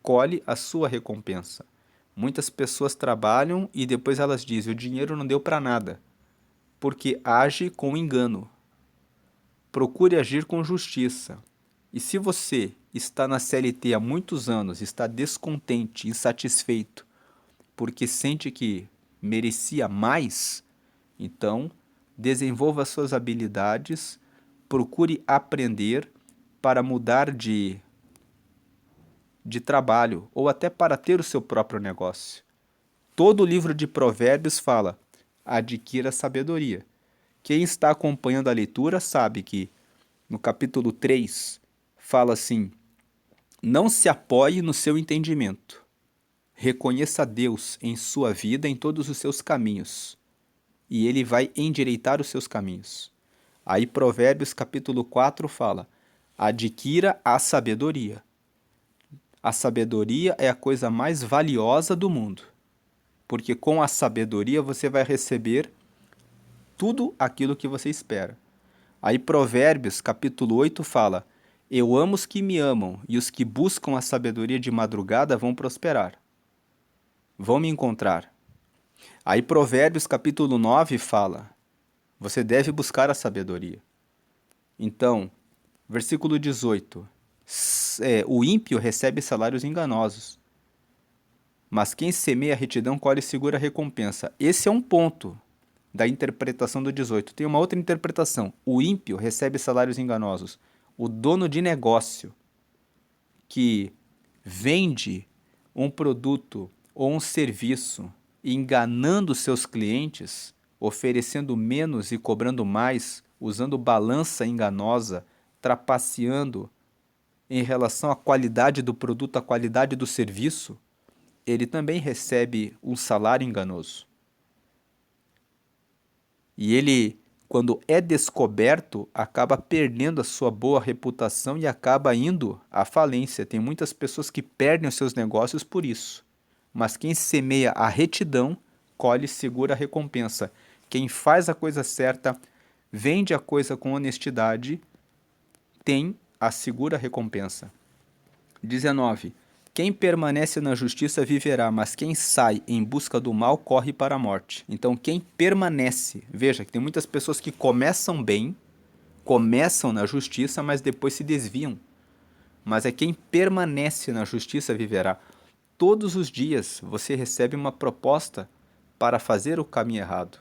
colhe a sua recompensa. Muitas pessoas trabalham e depois elas dizem, o dinheiro não deu para nada, porque age com engano. Procure agir com justiça. E se você está na CLT há muitos anos, está descontente, insatisfeito, porque sente que merecia mais, então desenvolva suas habilidades, procure aprender para mudar de trabalho ou até para ter o seu próprio negócio. Todo o livro de Provérbios fala: adquira sabedoria. Quem está acompanhando a leitura sabe que no capítulo 3 fala assim: não se apoie no seu entendimento. Reconheça Deus em sua vida, em todos os seus caminhos, e Ele vai endireitar os seus caminhos. Aí Provérbios capítulo 4 fala: adquira a sabedoria. A sabedoria é a coisa mais valiosa do mundo, porque com a sabedoria você vai receber tudo aquilo que você espera. Aí Provérbios capítulo 8 fala: eu amo os que me amam, e os que buscam a sabedoria de madrugada vão prosperar. Vão me encontrar. Aí Provérbios capítulo 9 fala: você deve buscar a sabedoria. Então, versículo 18: o ímpio recebe salários enganosos, mas quem semeia a retidão colhe segura recompensa. Esse é um ponto da interpretação do 18. Tem uma outra interpretação. O ímpio recebe salários enganosos. O dono de negócio que vende um produto ou um serviço enganando seus clientes, oferecendo menos e cobrando mais, usando balança enganosa, trapaceando em relação à qualidade do produto, à qualidade do serviço, ele também recebe um salário enganoso. E ele, quando é descoberto, acaba perdendo a sua boa reputação e acaba indo à falência. Tem muitas pessoas que perdem os seus negócios por isso. Mas quem semeia a retidão, colhe segura recompensa. Quem faz a coisa certa, vende a coisa com honestidade, tem a segura recompensa. 19. Quem permanece na justiça viverá, mas quem sai em busca do mal corre para a morte. Então, quem permanece, veja que tem muitas pessoas que começam bem, começam na justiça, mas depois se desviam. mas é quem permanece na justiça viverá. Todos os dias você recebe uma proposta para fazer o caminho errado.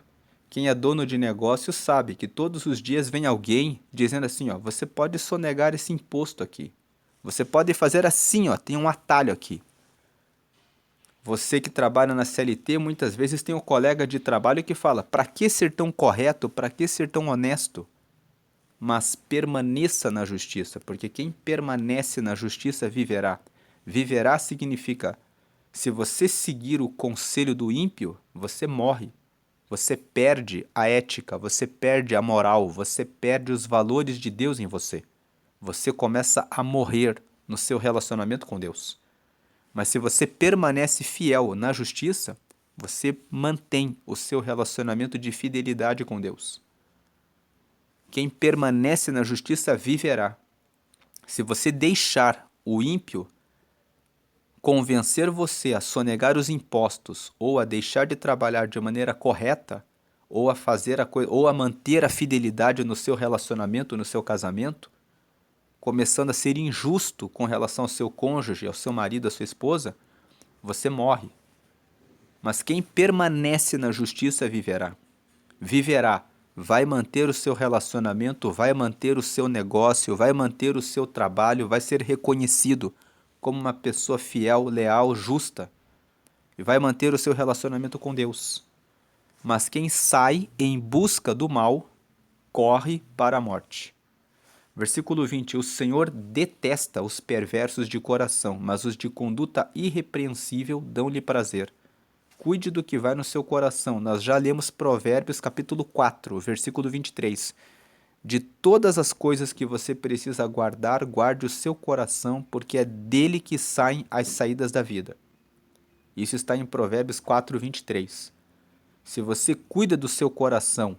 Quem é dono de negócio sabe que todos os dias vem alguém dizendo assim, ó, você pode sonegar esse imposto aqui. Você pode fazer assim, ó, tem um atalho aqui. Você que trabalha na CLT, muitas vezes tem um colega de trabalho que fala, para que ser tão correto, para que ser tão honesto? Mas permaneça na justiça, porque quem permanece na justiça viverá. Viverá significa, se você seguir o conselho do ímpio, você morre. Você perde a ética, você perde a moral, você perde os valores de Deus em você. Você começa a morrer no seu relacionamento com Deus. Mas se você permanece fiel na justiça, você mantém o seu relacionamento de fidelidade com Deus. Quem permanece na justiça viverá. Se você deixar o ímpio convencer você a sonegar os impostos ou a deixar de trabalhar de maneira correta ou a fazer ou a manter a fidelidade no seu relacionamento, no seu casamento, começando a ser injusto com relação ao seu cônjuge, ao seu marido, à sua esposa, você morre. Mas quem permanece na justiça viverá. Viverá, vai manter o seu relacionamento, vai manter o seu negócio, vai manter o seu trabalho, vai ser reconhecido como uma pessoa fiel, leal, justa, e vai manter o seu relacionamento com Deus. Mas quem sai em busca do mal, corre para a morte. Versículo 20, o Senhor detesta os perversos de coração, mas os de conduta irrepreensível dão-lhe prazer. Cuide do que vai no seu coração. Nós já lemos Provérbios capítulo 4, versículo 23. De todas as coisas que você precisa guardar, guarde o seu coração, porque é dele que saem as saídas da vida. Isso está em Provérbios 4, 23. Se você cuida do seu coração,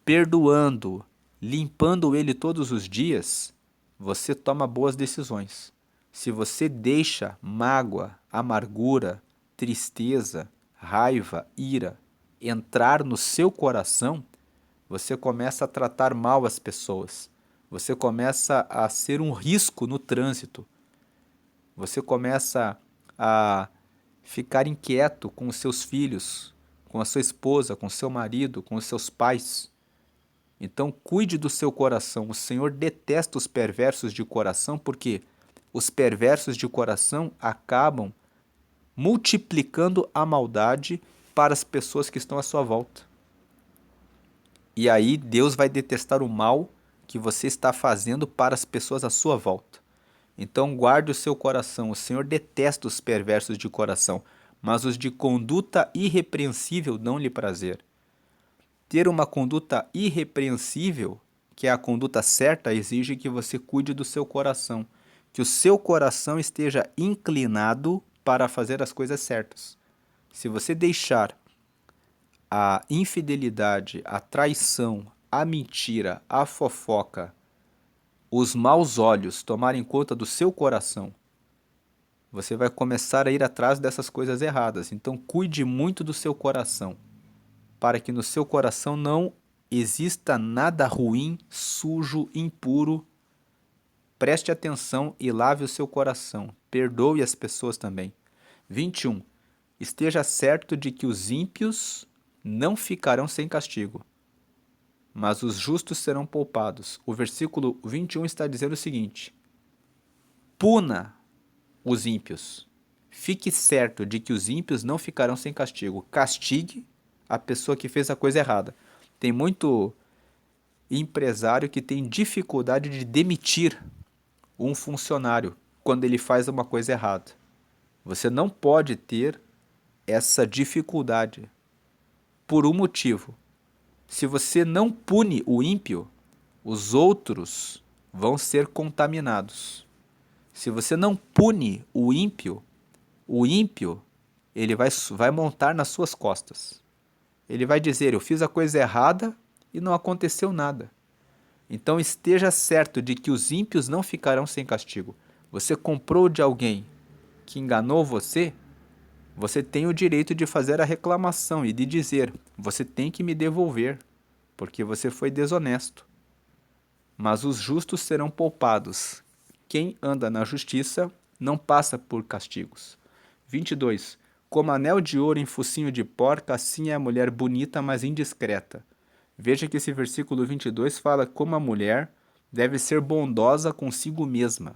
perdoando, limpando ele todos os dias, você toma boas decisões. Se você deixa mágoa, amargura, tristeza, raiva, ira entrar no seu coração, você começa a tratar mal as pessoas. Você começa a ser um risco no trânsito. Você começa a ficar inquieto com os seus filhos, com a sua esposa, com o seu marido, com os seus pais. Então, cuide do seu coração. O Senhor detesta os perversos de coração, porque os perversos de coração acabam multiplicando a maldade para as pessoas que estão à sua volta. E aí Deus vai detestar o mal que você está fazendo para as pessoas à sua volta. Então guarde o seu coração. O Senhor detesta os perversos de coração, mas os de conduta irrepreensível dão-lhe prazer. Ter uma conduta irrepreensível, que é a conduta certa, exige que você cuide do seu coração, que o seu coração esteja inclinado para fazer as coisas certas. Se você deixar a infidelidade, a traição, a mentira, a fofoca, os maus olhos tomarem conta do seu coração, você vai começar a ir atrás dessas coisas erradas. Então cuide muito do seu coração, para que no seu coração não exista nada ruim, sujo, impuro. Preste atenção e lave o seu coração. Perdoe as pessoas também. 21. Esteja certo de que os ímpios não ficarão sem castigo, mas os justos serão poupados. O versículo 21 está dizendo o seguinte: puna os ímpios. Fique certo de que os ímpios não ficarão sem castigo. Castigue a pessoa que fez a coisa errada. Tem muito empresário que tem dificuldade de demitir um funcionário quando ele faz uma coisa errada. Você não pode ter essa dificuldade por um motivo. Se você não pune o ímpio, os outros vão ser contaminados. Se você não pune o ímpio ele vai montar nas suas costas. Ele vai dizer, eu fiz a coisa errada e não aconteceu nada. Então esteja certo de que os ímpios não ficarão sem castigo. Você comprou de alguém que enganou você, você tem o direito de fazer a reclamação e de dizer, você tem que me devolver, porque você foi desonesto. Mas os justos serão poupados. quem anda na justiça não passa por castigos. 22. Como anel de ouro em focinho de porca, assim é a mulher bonita, mas indiscreta. Veja que esse versículo 22 fala como a mulher deve ser bondosa consigo mesma,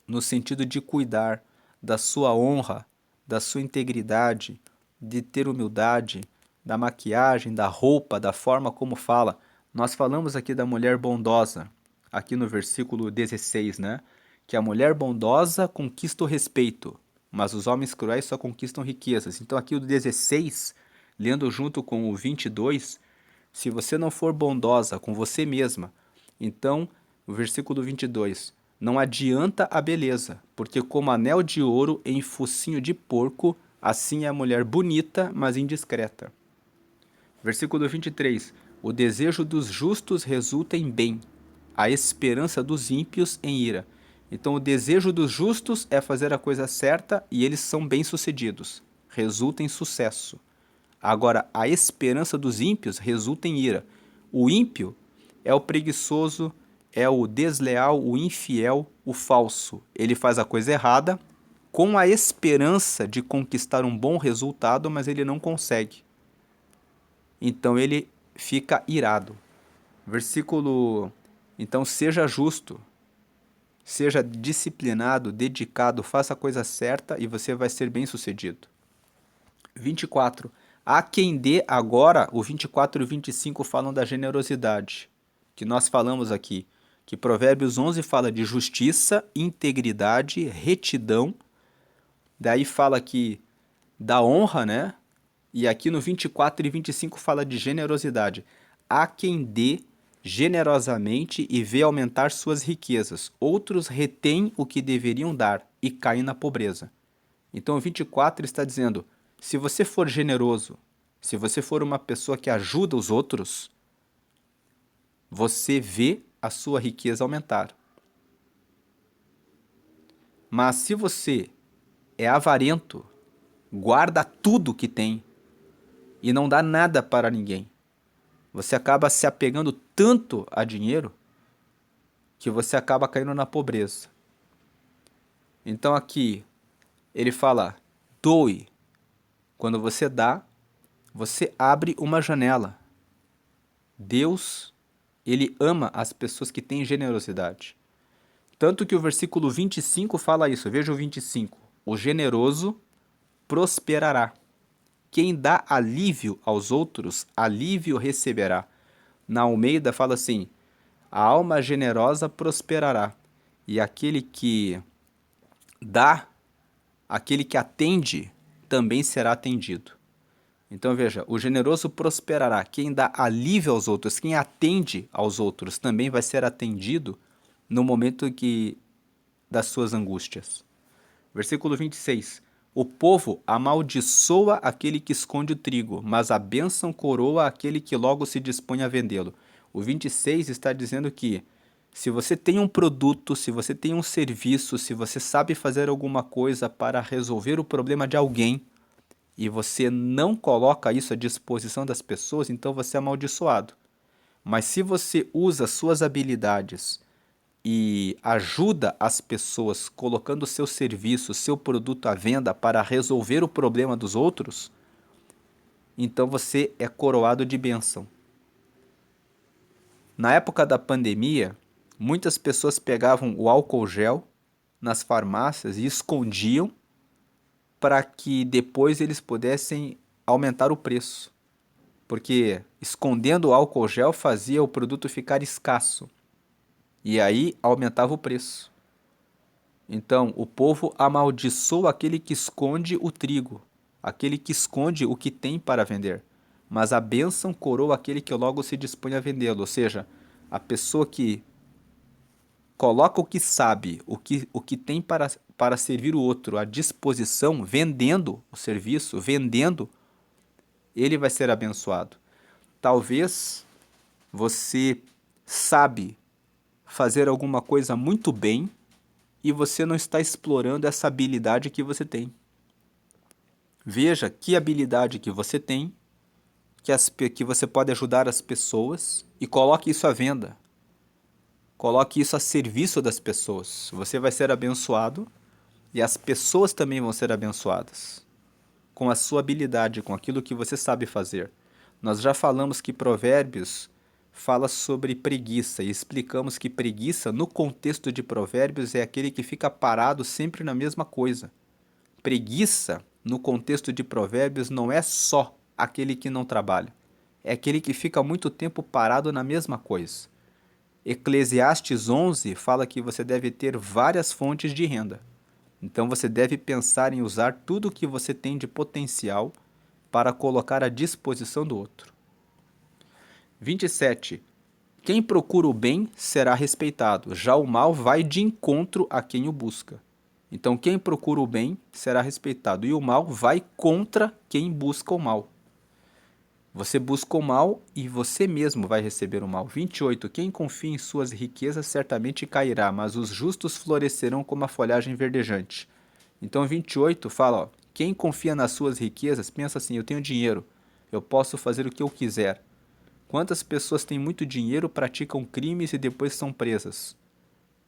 no sentido de cuidar da sua honra, da sua integridade, de ter humildade, da maquiagem, da roupa, da forma como fala. Nós falamos aqui da mulher bondosa, aqui no versículo 16, né? Que a mulher bondosa conquista o respeito, mas os homens cruéis só conquistam riquezas. Então aqui o 16, lendo junto com o 22, se você não for bondosa com você mesma, então o versículo 22, não adianta a beleza, porque como anel de ouro em focinho de porco, assim é a mulher bonita, mas indiscreta. Versículo 23, o desejo dos justos resulta em bem, a esperança dos ímpios em ira. Então o desejo dos justos é fazer a coisa certa e eles são bem-sucedidos, resulta em sucesso. Agora, a esperança dos ímpios resulta em ira. O ímpio é o preguiçoso, é o desleal, o infiel, o falso. Ele faz a coisa errada com a esperança de conquistar um bom resultado, mas ele não consegue. Então ele fica irado. Versículo. Então seja justo, seja disciplinado, dedicado, faça a coisa certa e você vai ser bem-sucedido. 24. Há quem dê agora, o 24 e o 25 falam da generosidade, que nós falamos aqui, que Provérbios 11 fala de justiça, integridade, retidão, daí fala aqui da honra, né? E aqui no 24 e 25 fala de generosidade. Há quem dê generosamente e vê aumentar suas riquezas, outros retêm o que deveriam dar e caem na pobreza. Então o 24 está dizendo, se você for generoso, se você for uma pessoa que ajuda os outros, você vê a sua riqueza aumentar. Mas se você é avarento, guarda tudo que tem e não dá nada para ninguém, você acaba se apegando tanto a dinheiro que você acaba caindo na pobreza. Então aqui ele fala, doe. Quando você dá, você abre uma janela. Deus, ele ama as pessoas que têm generosidade. Tanto que o versículo 25 fala isso. Veja o 25. O generoso prosperará. Quem dá alívio aos outros, alívio receberá. Na Almeida fala assim, a alma generosa prosperará. E aquele que dá, aquele que atende, também será atendido. Então veja, o generoso prosperará. Quem dá alívio aos outros, quem atende aos outros, também vai ser atendido no momento das suas angústias. Versículo 26. O povo amaldiçoa aquele que esconde o trigo, mas a bênção coroa aquele que logo se dispõe a vendê-lo. O 26 está dizendo que se você tem um produto, se você tem um serviço, se você sabe fazer alguma coisa para resolver o problema de alguém, e você não coloca isso à disposição das pessoas, então você é amaldiçoado. Mas se você usa suas habilidades e ajuda as pessoas colocando o seu serviço, seu produto à venda para resolver o problema dos outros, então você é coroado de bênção. Na época da pandemia, muitas pessoas pegavam o álcool gel nas farmácias e escondiam para que depois eles pudessem aumentar o preço. Porque escondendo o álcool gel fazia o produto ficar escasso. E aí aumentava o preço. Então, o povo amaldiçoa aquele que esconde o trigo, aquele que esconde o que tem para vender. Mas a bênção coroa aquele que logo se dispõe a vendê-lo. Ou seja, a pessoa que coloca o que sabe, o que tem para servir o outro à disposição, vendendo o serviço, vendendo, ele vai ser abençoado. Talvez você sabe fazer alguma coisa muito bem e você não está explorando essa habilidade que você tem. Veja que habilidade que você tem, que você pode ajudar as pessoas e coloque isso à venda. Coloque isso a serviço das pessoas. Você vai ser abençoado e as pessoas também vão ser abençoadas. Com a sua habilidade, com aquilo que você sabe fazer. Nós já falamos que Provérbios fala sobre preguiça e explicamos que preguiça, no contexto de Provérbios, é aquele que fica parado sempre na mesma coisa. Preguiça, no contexto de Provérbios, não é só aquele que não trabalha. É aquele que fica muito tempo parado na mesma coisa. Eclesiastes 11 fala que você deve ter várias fontes de renda. Então você deve pensar em usar tudo o que você tem de potencial para colocar à disposição do outro. 27. Quem procura o bem será respeitado, já o mal vai de encontro a quem o busca. Então quem procura o bem será respeitado e o mal vai contra quem busca o mal. Você busca o mal e você mesmo vai receber o mal. 28. Quem confia em suas riquezas certamente cairá, mas os justos florescerão como a folhagem verdejante. Então 28 fala, ó, quem confia nas suas riquezas pensa assim, eu tenho dinheiro, eu posso fazer o que eu quiser. Quantas pessoas têm muito dinheiro, praticam crimes e depois são presas?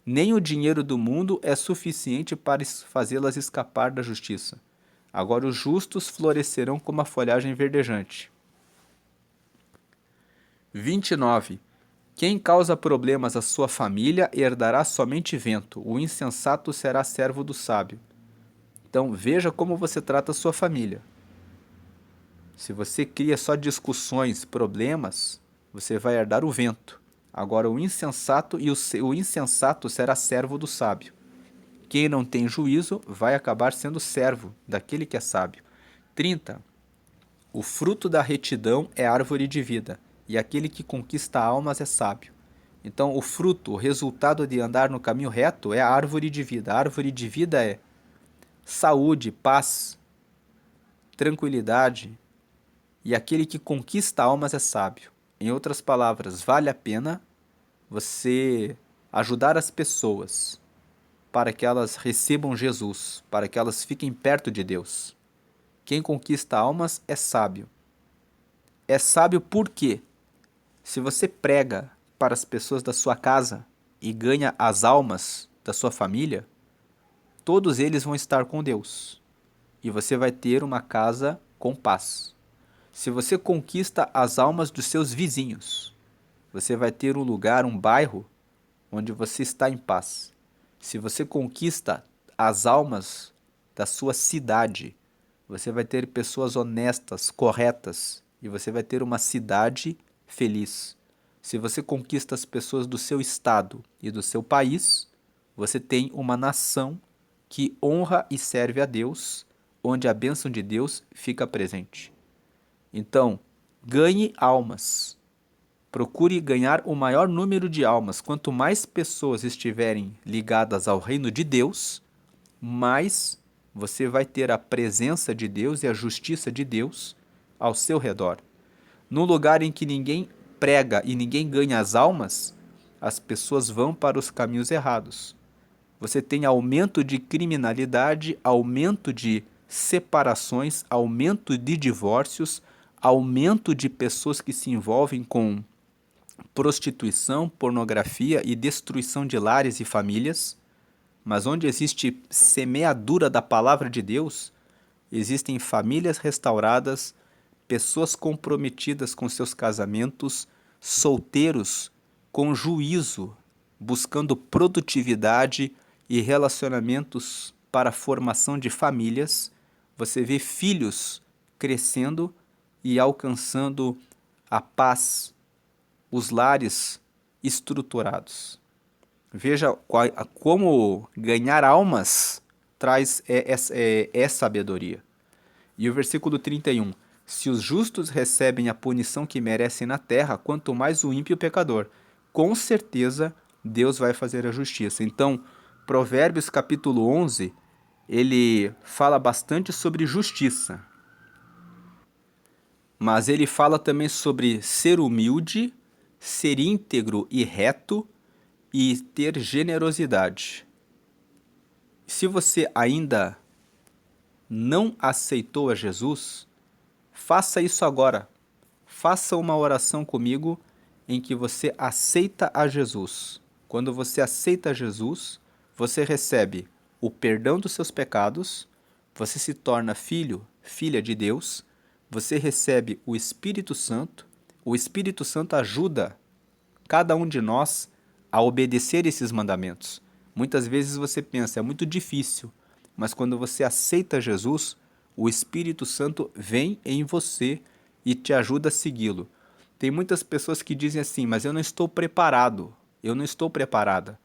Nem o dinheiro do mundo é suficiente para fazê-las escapar da justiça. Agora os justos florescerão como a folhagem verdejante. 29. Quem causa problemas à sua família herdará somente vento. O insensato será servo do sábio. Então veja como você trata a sua família. Se você cria só discussões, problemas, você vai herdar o vento. Agora o insensato o insensato será servo do sábio. Quem não tem juízo vai acabar sendo servo daquele que é sábio. 30. O fruto da retidão é árvore de vida, e aquele que conquista almas é sábio. Então, o fruto, o resultado de andar no caminho reto é a árvore de vida. A árvore de vida é saúde, paz, tranquilidade, e aquele que conquista almas é sábio. Em outras palavras, vale a pena você ajudar as pessoas para que elas recebam Jesus, para que elas fiquem perto de Deus. Quem conquista almas é sábio. É sábio por quê? Se você prega para as pessoas da sua casa e ganha as almas da sua família, todos eles vão estar com Deus e você vai ter uma casa com paz. Se você conquista as almas dos seus vizinhos, você vai ter um lugar, um bairro, onde você está em paz. Se você conquista as almas da sua cidade, você vai ter pessoas honestas, corretas, e você vai ter uma cidade feliz. Se você conquista as pessoas do seu estado e do seu país, você tem uma nação que honra e serve a Deus, onde a bênção de Deus fica presente. Então, ganhe almas. Procure ganhar o maior número de almas. Quanto mais pessoas estiverem ligadas ao reino de Deus, mais você vai ter a presença de Deus e a justiça de Deus ao seu redor. No lugar em que ninguém prega e ninguém ganha as almas, as pessoas vão para os caminhos errados. Você tem aumento de criminalidade, aumento de separações, aumento de divórcios, aumento de pessoas que se envolvem com prostituição, pornografia e destruição de lares e famílias. Mas onde existe semeadura da palavra de Deus, existem famílias restauradas, pessoas comprometidas com seus casamentos, solteiros com juízo, buscando produtividade e relacionamentos para a formação de famílias. Você vê filhos crescendo e alcançando a paz, os lares estruturados. Veja como ganhar almas traz sabedoria. E o versículo 31. Se os justos recebem a punição que merecem na terra, quanto mais o ímpio pecador. Com certeza, Deus vai fazer a justiça. Então, Provérbios capítulo 11, ele fala bastante sobre justiça. Mas ele fala também sobre ser humilde, ser íntegro e reto, e ter generosidade. Se você ainda não aceitou a Jesus, faça isso agora. Faça uma oração comigo em que você aceita a Jesus Quando você aceita Jesus, você recebe o perdão dos seus pecados, você se torna filho, filha de Deus, você recebe o Espírito Santo. O Espírito Santo ajuda cada um de nós a obedecer esses mandamentos. Muitas vezes você pensa, é muito difícil, mas quando você aceita Jesus, o Espírito Santo vem em você e te ajuda a segui-lo. Tem muitas pessoas que dizem assim, mas eu não estou preparado, eu não estou preparada.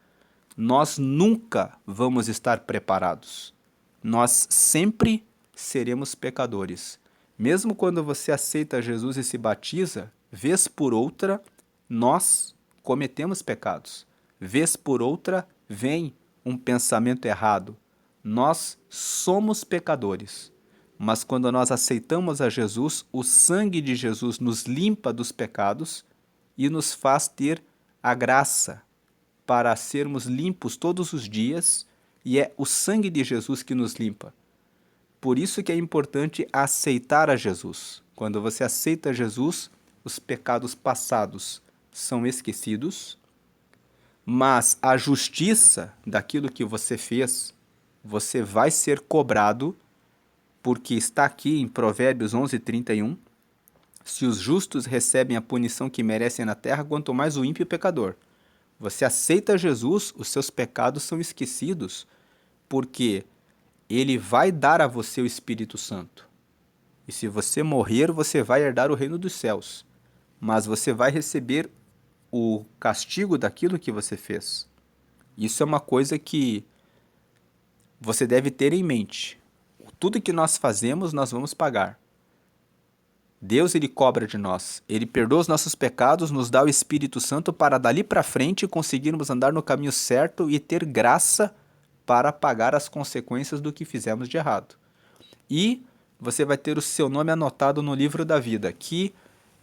Nós nunca vamos estar preparados. Nós sempre seremos pecadores. Mesmo quando você aceita Jesus e se batiza, vez por outra, nós cometemos pecados. Vez por outra, vem um pensamento errado. Nós somos pecadores. Mas quando nós aceitamos a Jesus, o sangue de Jesus nos limpa dos pecados e nos faz ter a graça para sermos limpos todos os dias, e é o sangue de Jesus que nos limpa. Por isso que é importante aceitar a Jesus. Quando você aceita Jesus, os pecados passados são esquecidos, mas a justiça daquilo que você fez, você vai ser cobrado, porque está aqui em Provérbios 11:31, se os justos recebem a punição que merecem na terra, quanto mais o ímpio e o pecador. Você aceita Jesus, os seus pecados são esquecidos, porque ele vai dar a você o Espírito Santo. E se você morrer, você vai herdar o reino dos céus. Mas você vai receber o castigo daquilo que você fez. Isso é uma coisa que você deve ter em mente. Tudo que nós fazemos, nós vamos pagar. Deus, ele cobra de nós. Ele perdoa os nossos pecados, nos dá o Espírito Santo para dali para frente conseguirmos andar no caminho certo e ter graça para pagar as consequências do que fizemos de errado. E você vai ter o seu nome anotado no livro da vida, que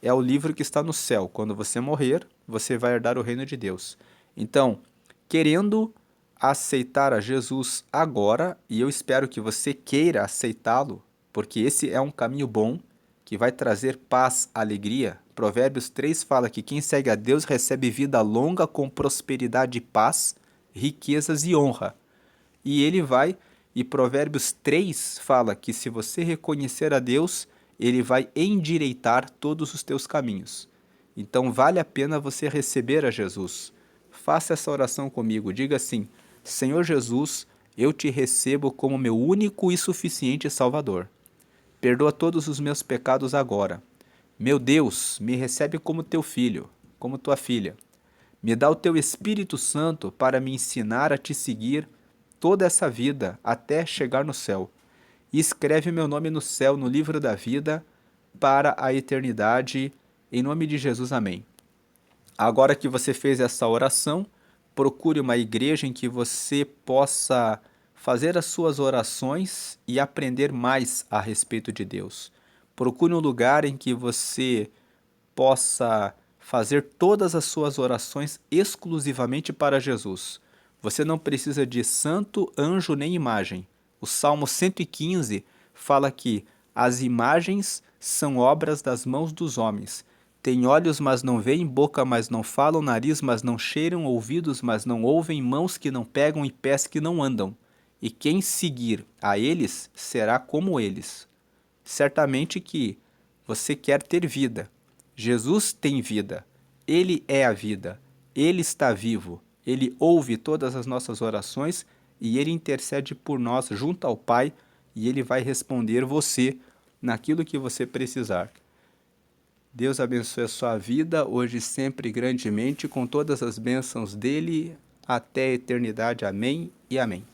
é o livro que está no céu. Quando você morrer, você vai herdar o reino de Deus. Então, querendo aceitar a Jesus agora, e eu espero que você queira aceitá-lo, porque esse é um caminho bom, que vai trazer paz, alegria. Provérbios 3 fala que quem segue a Deus recebe vida longa com prosperidade e paz, riquezas e honra. E Provérbios 3 fala que se você reconhecer a Deus, ele vai endireitar todos os teus caminhos. Então vale a pena você receber a Jesus. Faça essa oração comigo, diga assim: Senhor Jesus, eu te recebo como meu único e suficiente Salvador. Perdoa todos os meus pecados agora. Meu Deus, me recebe como teu filho, como tua filha. Me dá o teu Espírito Santo para me ensinar a te seguir toda essa vida até chegar no céu. E escreve meu nome no céu, no livro da vida, para a eternidade. Em nome de Jesus, amém. Agora que você fez essa oração, procure uma igreja em que você possa fazer as suas orações e aprender mais a respeito de Deus. Procure um lugar em que você possa fazer todas as suas orações exclusivamente para Jesus. Você não precisa de santo, anjo nem imagem. O Salmo 115 fala que as imagens são obras das mãos dos homens. Tem olhos, mas não veem, boca, mas não falam, nariz, mas não cheiram, ouvidos, mas não ouvem, mãos que não pegam e pés que não andam. E quem seguir a eles será como eles. Certamente que você quer ter vida. Jesus tem vida. Ele é a vida. Ele está vivo. Ele ouve todas as nossas orações e ele intercede por nós junto ao Pai, e ele vai responder você naquilo que você precisar. Deus abençoe a sua vida, hoje e sempre grandemente, com todas as bênçãos dele, até a eternidade. Amém e amém.